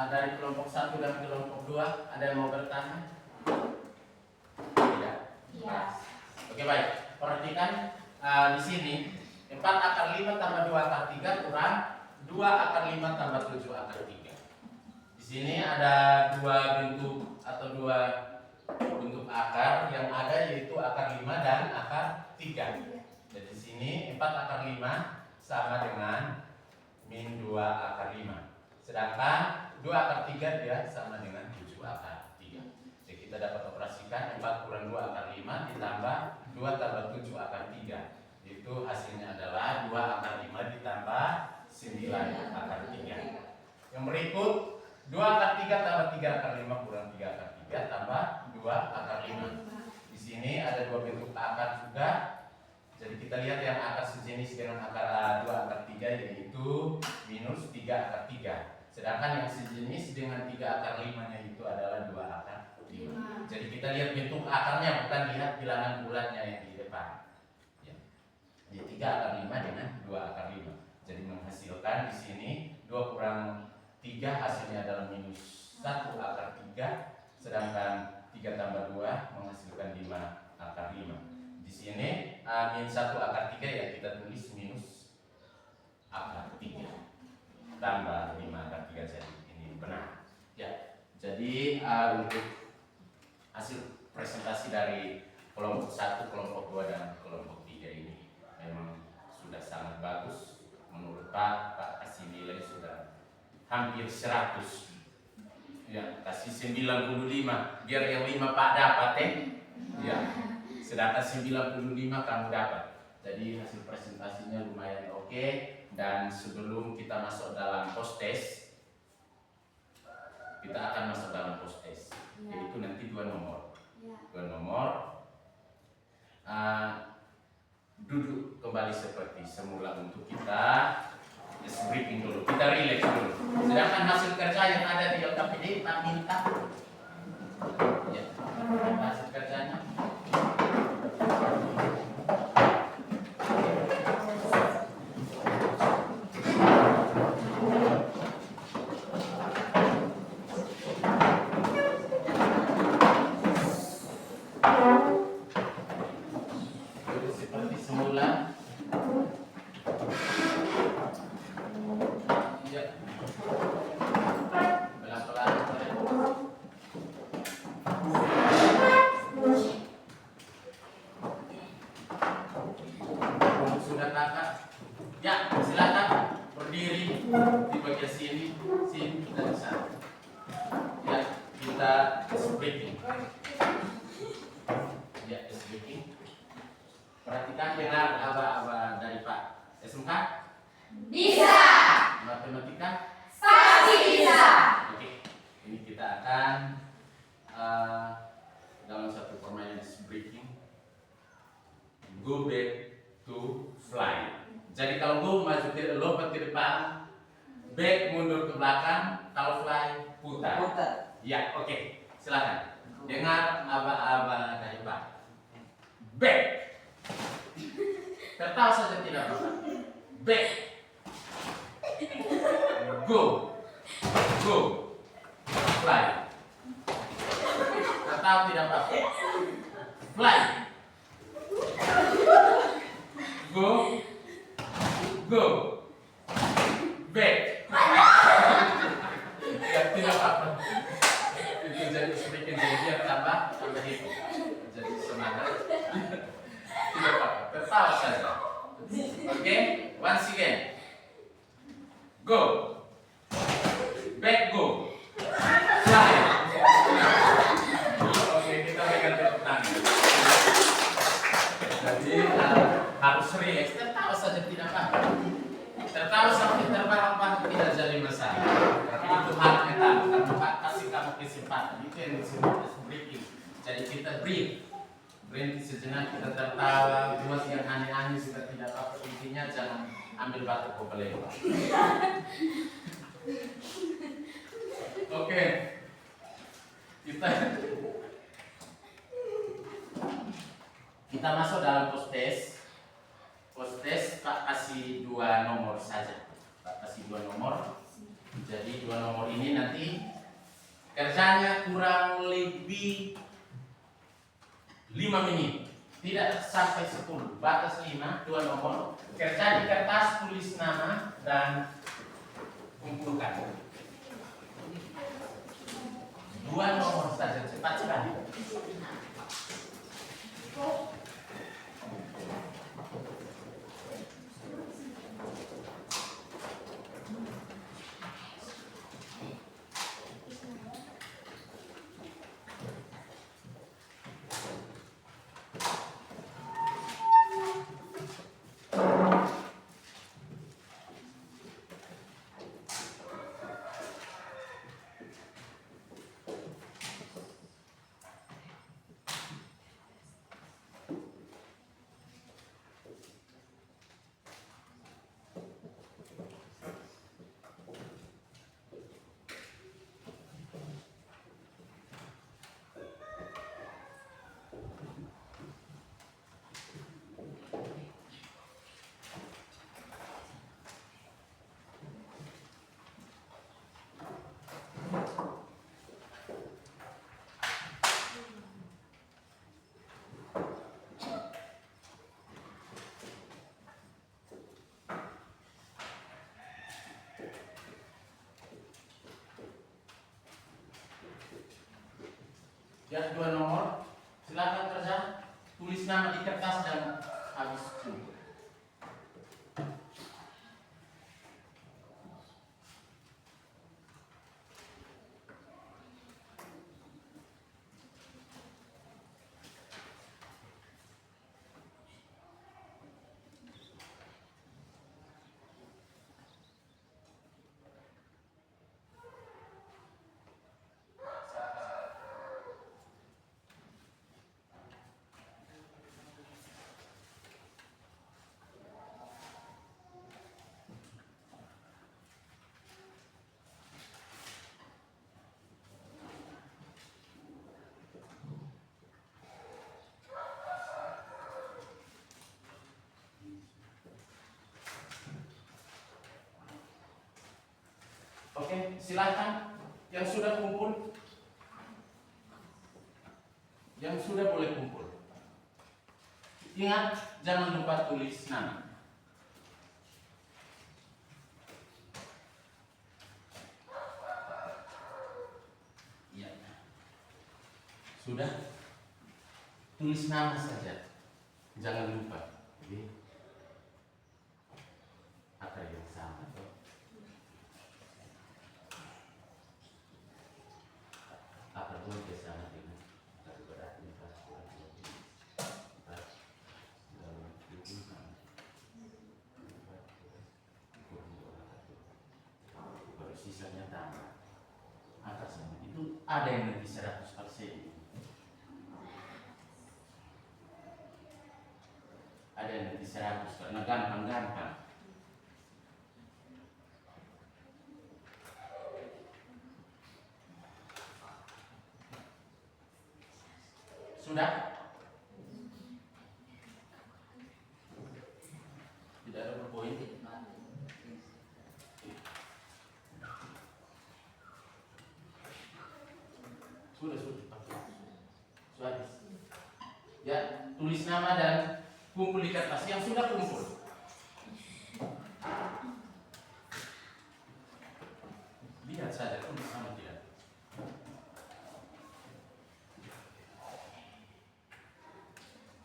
Dari kelompok 1 dan kelompok 2 ada yang mau bertanya? Tidak? Iya. Oke, baik. Perhatikan di sini 4 akar 5 tambah 2 akar 3 kurang 2 akar 5 tambah 7 akar 3. Di sini ada dua bentuk atau dua bentuk akar yang ada, yaitu akar 5 dan akar 3. Jadi di sini 4 akar 5 sama dengan min 2 akar 5. Sedangkan 2 akar 3 dia sama dengan 7 akar 3. Jadi kita dapat operasikan 4 kurang 2 akar 5 ditambah 2 tambah 7 akar 3. Itu hasilnya adalah 2 akar 5 ditambah 9 akar 3. Yang berikut 2 akar 3 tambah 3 akar 5 kurang 3 akar 3 tambah 2 akar 5. Di sini ada dua bentuk akar juga. Jadi kita lihat yang akar sejenis dengan akar 2 akar 3 yaitu minus 3 akar 3. Sedangkan yang sejenis dengan 3 akar 5-nya itu adalah 2 akar 5. Jadi kita lihat bentuk akarnya, bukan lihat bilangan bulatnya yang di depan. Ya. Jadi 3 akar 5 dengan 2 akar 5. Jadi menghasilkan di sini 2 kurang 3 hasilnya adalah minus 1 akar 3. Sedangkan 3 tambah 2 menghasilkan 5 akar 5. Di sini min 1 akar 3 ya kita tulis minus akar 3 tambah 5 akar 3, jadi ini benar. Ya, jadi untuk hasil presentasi dari kelompok 1, kelompok 2 dan kelompok 3 ini memang sudah sangat bagus. Menurut Pak kasih nilai sudah hampir 100. Ya, kasih 95 biar yang 5 Pak dapat ya. Sedangkan 95 kamu dapat. Jadi hasil presentasinya lumayan oke. Dan sebelum kita masuk dalam post test, kita akan masuk dalam post test, yaitu nanti 2 nomor. 2 nomor. Duduk kembali seperti semula untuk kita briefing dulu. Kita relax dulu. Sedangkan hasil kerja yang ada di otak ini, Pak minta. Ya, hasil kerjanya. Perhatikan dengar aba-aba dari Pak SMK. Bisa. Matematika. Pasti bisa. Oke, ini kita akan dalam satu permainan breaking. Go back to fly. Jadi kalau go maju ke lompat ke depan, back mundur ke belakang, kalau fly putar. Ya, oke. Silakan. Dengar aba-aba dari Pak. Back. Tertawa saja tidak apa-apa. Back. Go. Go. Fly. Tertawa tidak apa-apa. Fly. Go. Go. Back. Ya, tidak apa-apa. Itu jadi sedikit jadi biar tambah itu. Jadi semangat. Tidak apa-apa. Tertawa saja. Oke, once again. Go. Back go. Fly. Oke, kita berikan tepuk tangan. Jadi harus relax. Tertawa saja tidak apa-apa. Tertawa sampai terbahak-bahak tidak jadi masalah. Tapi itu haknya kamu. Karena kasih kamu kesempatan. Itu yang disebut breathing. Jadi kita breathe. Berhenti sejenak, kita tertawa, buat yang aneh-aneh juga tidak apa-apa. Intinya jangan ambil batu kobeleng. Oke. Kita masuk dalam post test. Post test Pak kasih 2 nomor saja. Pak kasih 2 nomor. Jadi 2 nomor ini nanti kerjanya kurang lebih 5 menit, tidak sampai 10, batas 5, 2 nomor. Kerja di kertas, tulis nama dan kumpulkan. 2 nomor saja, cepat sekali. Ya, 2 nomor. Silakan kerja. Tulis nama di kertas dan habis kumpul. Oke, silakan yang sudah kumpul. Yang sudah boleh kumpul. Ingat, jangan lupa tulis nama. Ya. Sudah? Tulis nama saja. Jangan lupa. Jadi, apa yang sama tuh? Apa pun kesana dengan berat baru sisanya tambah atasnya itu ada yang lebih 100%, ada yang lebih 100 karena gampang-gampang. Sudah? Tidak ada berpoin? Sudah. Sudah. Ya, tulis nama dan Kumpul di kertas yang sudah kumpul. Lihat saja tulis sama tidak.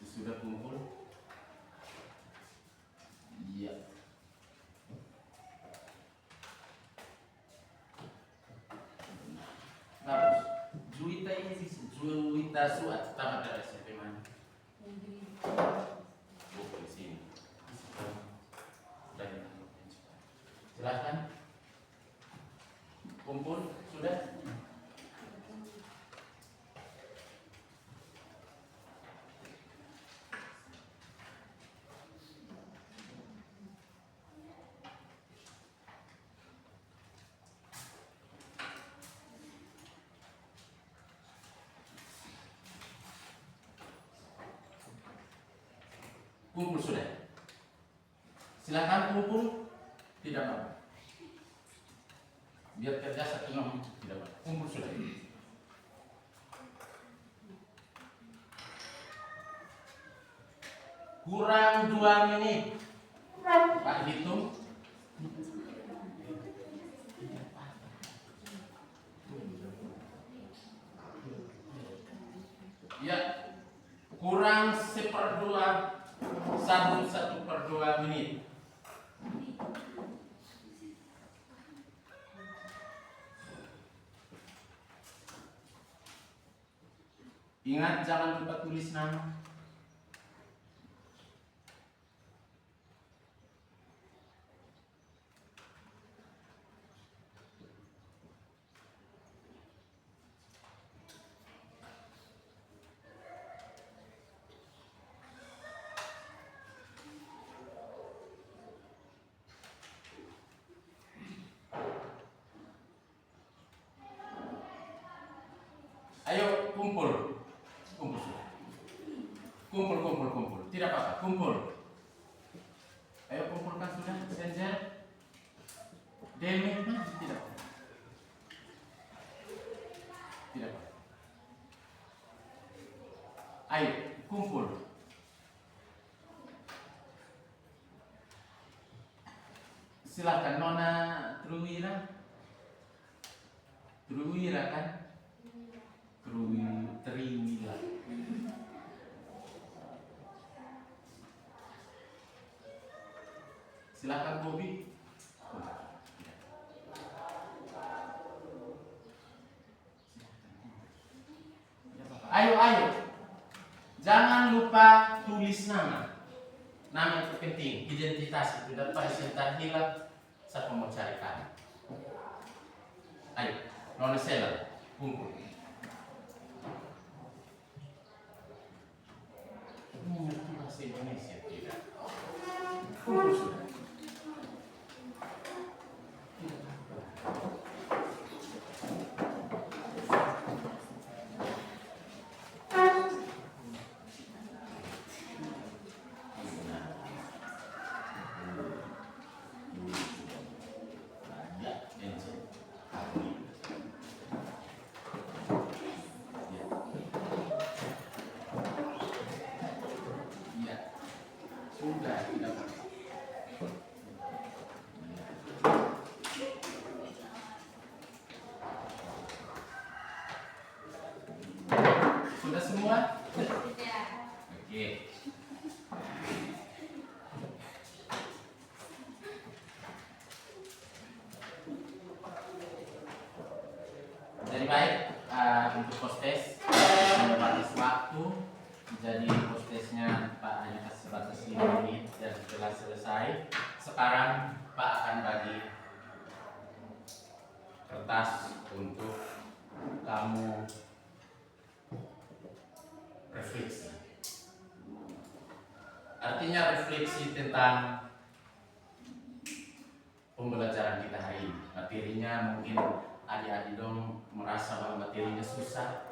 Sudah kumpul. Iya. Bagus. Juwita ini sih, Juwita Suat, tamat dari SMP mana? Buku di sini. Silakan. Kumpul sudah. Kumpul sudah. Silakan kumpul. Tidak apa-apa. Biar kerja satu nomor tidak apa. Kumpul sudah. Kurang 2 menit. Pak hitung. Ya, kurang 1/2 menit. Ingat jangan lupa tulis nama. Ayo kumpul. Kumpul. Tidak apa-apa, kumpul. Ayo kumpulkan sudah, Senja. Demi tidak. Tidak apa. Ayo kumpul. Silakan Nona Truwira. Truwira kan? Triwila. Silakan Bobi. Ayo. Jangan lupa tulis nama. Nama itu penting, identitas itu daripada sebentar hilang, siapa mau cari kamu. Ayo, Nona Sela, kumpul. Mengerti bahasa Indonesia tidak? Kumpul sudah. Sudah semua? Sudah. Oke. Jadi baik, untuk postes ada batas waktu. Jadi postesnya Pak hanya kasih batas 5 menit dan setelah selesai, sekarang Pak akan bagi kertas untuk kamu refleksi. Artinya refleksi tentang pembelajaran kita hari ini. Materinya mungkin adik-adik dong merasa bahwa materinya susah,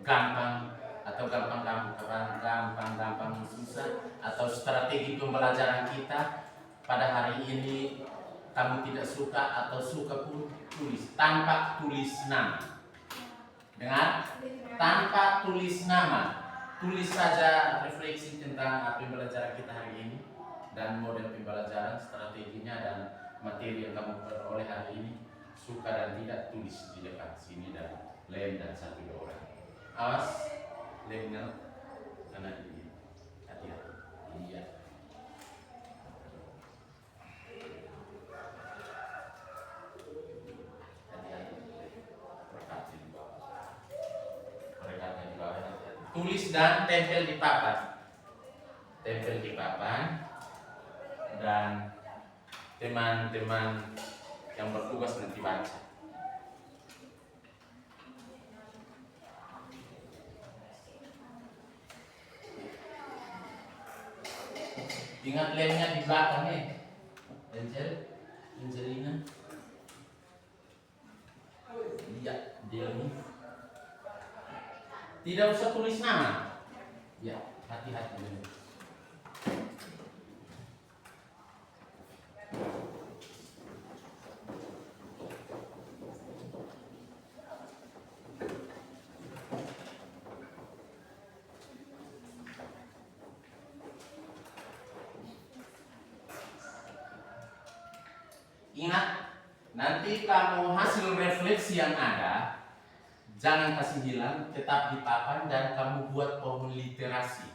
gampang susah, atau strategi pembelajaran kita pada hari ini kamu tidak suka atau suka pun tulis tanpa tulis nama. Dengar? Tanpa tulis nama. tulis saja refleksi tentang pembelajaran kita hari ini dan model pembelajaran, strateginya dan materi yang kamu peroleh hari ini. Suka dan tidak, tulis di depan sini dan lem dan 1-2 orang. Awas lemnya karena ini hati-hati. Iya. Tulis dan tempel di papan. Tempel di papan. Dan teman-teman yang bertugas nanti baca. Ingat lemnya di belakang nih. Angelina. Iya, dia ini. Tidak usah tulis nama. Ya, hati-hati. Ingat, nanti kamu hasil refleksi yang ada, jangan kasih hilang, tetap di papan dan kamu buat pohon literasi.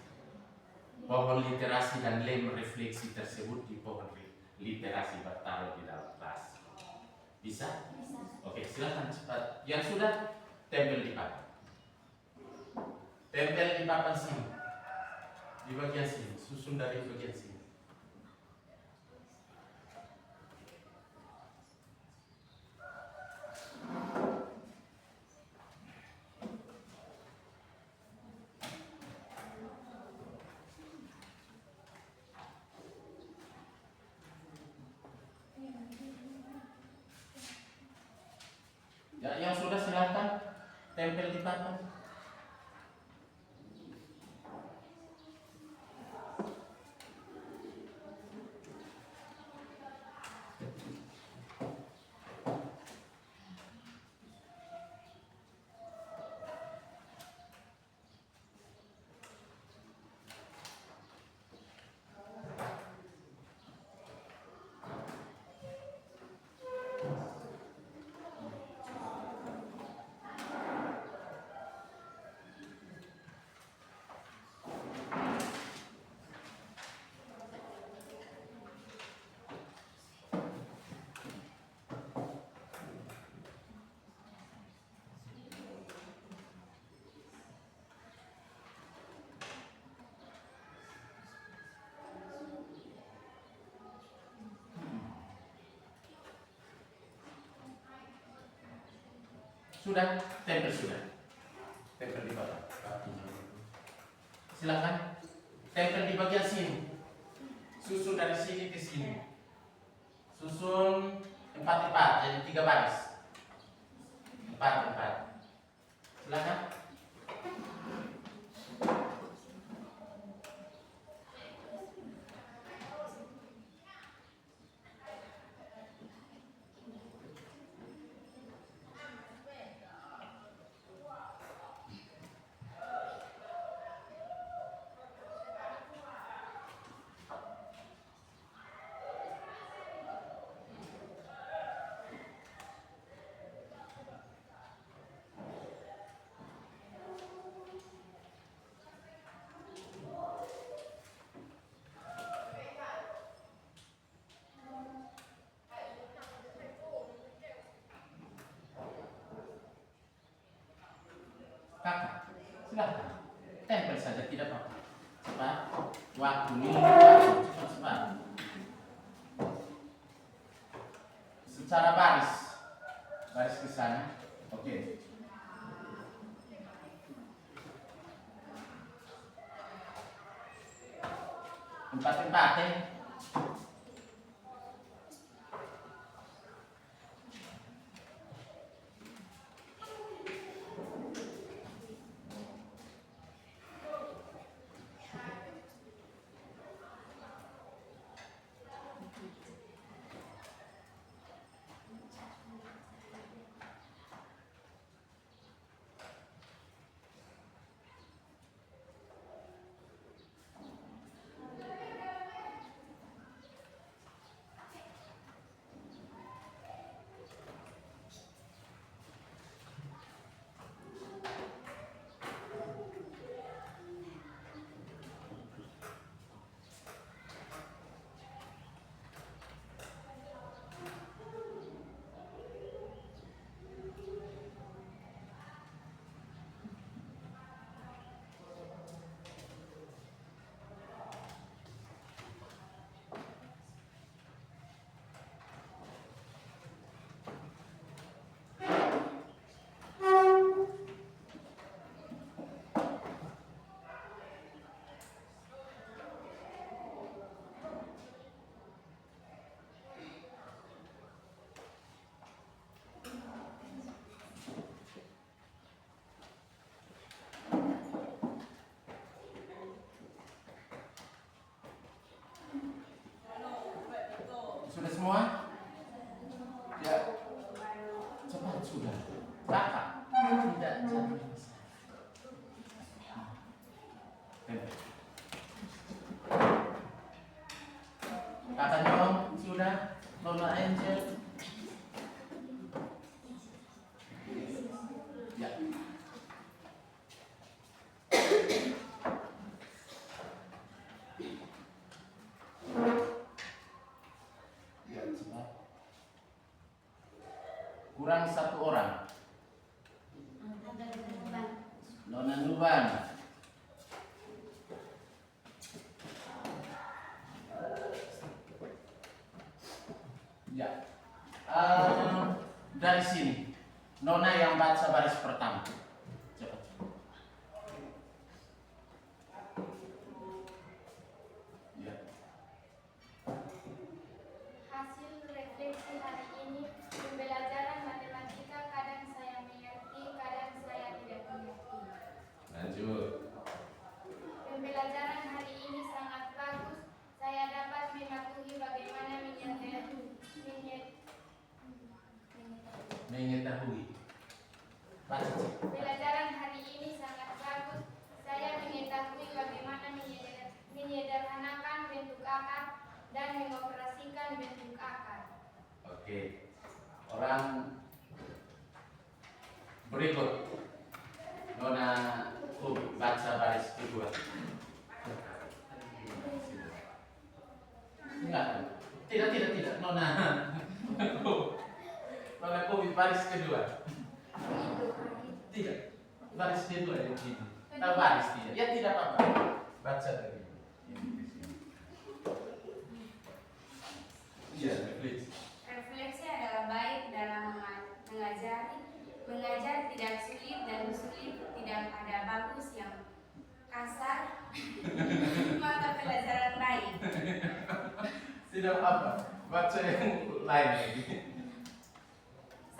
Pohon literasi dan lem refleksi tersebut di pohon literasi bertaruh di dalam kelas. Bisa? Bisa. Oke, silakan cepat. Yang sudah, tempel di papan. Tempel di papan sini. Di bagian sini, susun dari bagian sini. Ya, yang sudah silakan tempel di papan. Sudah, tempel sudah. Tempel di bawah. Silakan tempel di bagian sini. Susun dari sini ke sini. Susun 4-4, jadi 3 baris. 4-4. Silakan. Kakak, silakan. Tempel saja, tidak apa-apa. Cepat. Waktu ini cepat. Secara baris. Baris ke sana. Oke. Empat ya. Kakak Nyong sudah, Nona Angel. Ya. Ya, cepat. Kurang satu orang. Nona Nuban. Ya. Dari sini. Nona yang baca baris pertama. Cepat. Ya. Hasil refleksi hari ini, pembelajaran matematika kadang saya mengerti, kadang saya tidak mengerti. Lanjut. Pembelajaran hari ini sangat bagus. Saya dapat mematuhi bagaimana Mengetahui. Baca. Pembelajaran hari ini sangat bagus. Saya mengetahui bagaimana menyederhanakan bentuk akar dan mengoperasikan bentuk akar. Oke. Orang berikut. Nona baca baris kedua. Enggak. Tidak. Nona. Nona Kobi baris kedua. Tidak. Baris kedua yang ini. Baris tidak. Ya tidak apa-apa. Baca dari ini. Iya, refleksi. Refleksi adalah baik dalam mengajari. Mengajar tidak sulit dan sulit tidak ada bagus yang kasar. Mata pelajaran baik. Tidak apa. Baca yang lain lagi.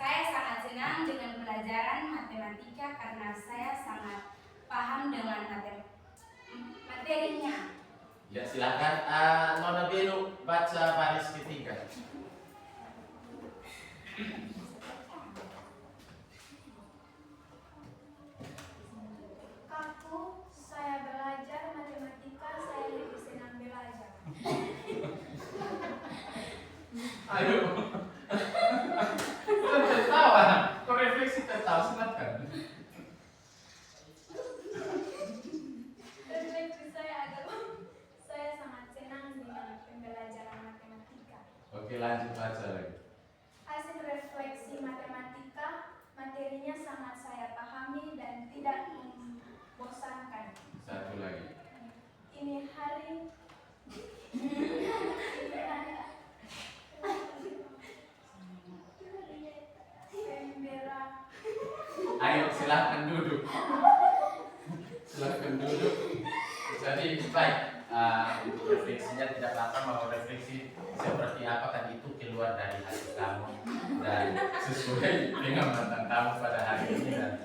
Saya sangat senang dengan pelajaran matematika karena saya sangat paham dengan materinya. Ya silakan Nona Beno baca baris ketiga. Aku, saya belajar matematika, saya lebih senang belajar. Ayo. Tertawa. Kok refleksi tertawa silakan. Refleksi saya adalah saya sangat senang dengan pembelajaran matematika. Oke, lanjut baca lagi. Hasil refleksi matematika, materinya sangat saya pahami dan tidak membosankan. Satu lagi. Ini hari pembera. Ayo silakan duduk. Silakan duduk. Jadi baik. Untuk refleksinya tidak apa-apa, mau refleksi seperti apa kan itu keluar dari hati kamu dan sesuai dengan mantan kamu pada hari ini dan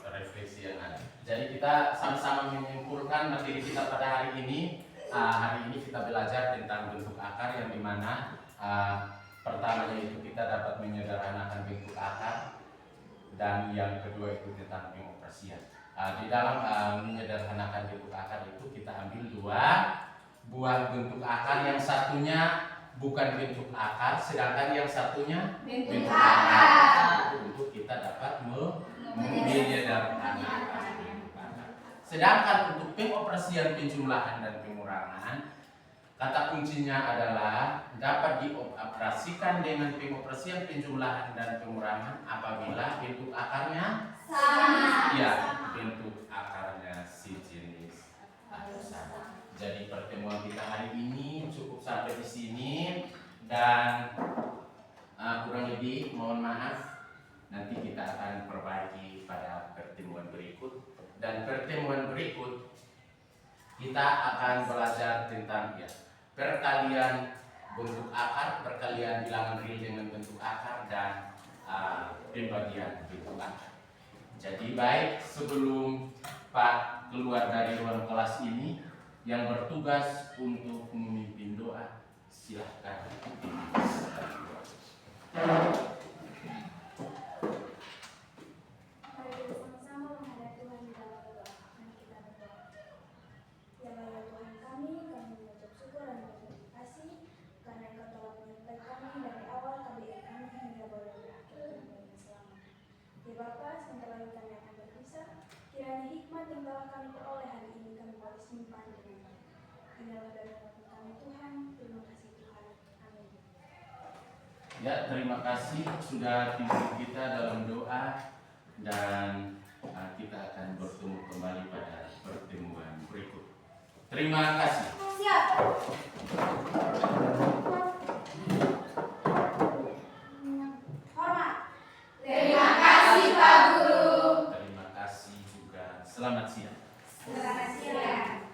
refleksi yang ada. Jadi kita sama-sama menyimpulkan materi kita pada hari ini. Hari ini kita belajar tentang bentuk akar yang dimana pertamanya itu kita dapat menyederhanakan bentuk akar dan yang kedua itu tentang pengoperasian. Di dalam menyederhanakan bentuk akar itu kita ambil dua buah bentuk akar, yang satunya bukan bentuk akar, sedangkan yang satunya Bentuk akar. untuk kita dapat menyederhanakan bentuk akar. Sedangkan untuk pengoperasian penjumlahan dan pengurangan, kata kuncinya adalah dapat dioperasikan dengan pengoperasian penjumlahan dan pengurangan apabila bentuk akarnya Sama. ya, bentuk akarnya sejenis atau sama. Jadi pertemuan kita hari ini cukup sampai di sini dan kurang lebih mohon maaf, nanti kita akan perbaiki pada pertemuan berikut. Dan pertemuan berikut kita akan belajar tentang perkalian bentuk akar, perkalian bilangan real dengan bentuk akar, dan pembagian bentuk akar. Jadi baik, sebelum Pak keluar dari ruang kelas ini, yang bertugas untuk memimpin doa, silahkan. Mari kita sama-sama menghadap Tuhan di dalam doa. Mari kita berdoa. adalah darah kami Tuhan. Terima kasih Tuhan. Amin. Ya, terima kasih sudah pimpin kita dalam doa dan kita akan bertemu kembali pada pertemuan berikut. Terima kasih. Siap. Hormat. Terima kasih Pak Guru. Terima kasih juga. Selamat siang. Selamat siang.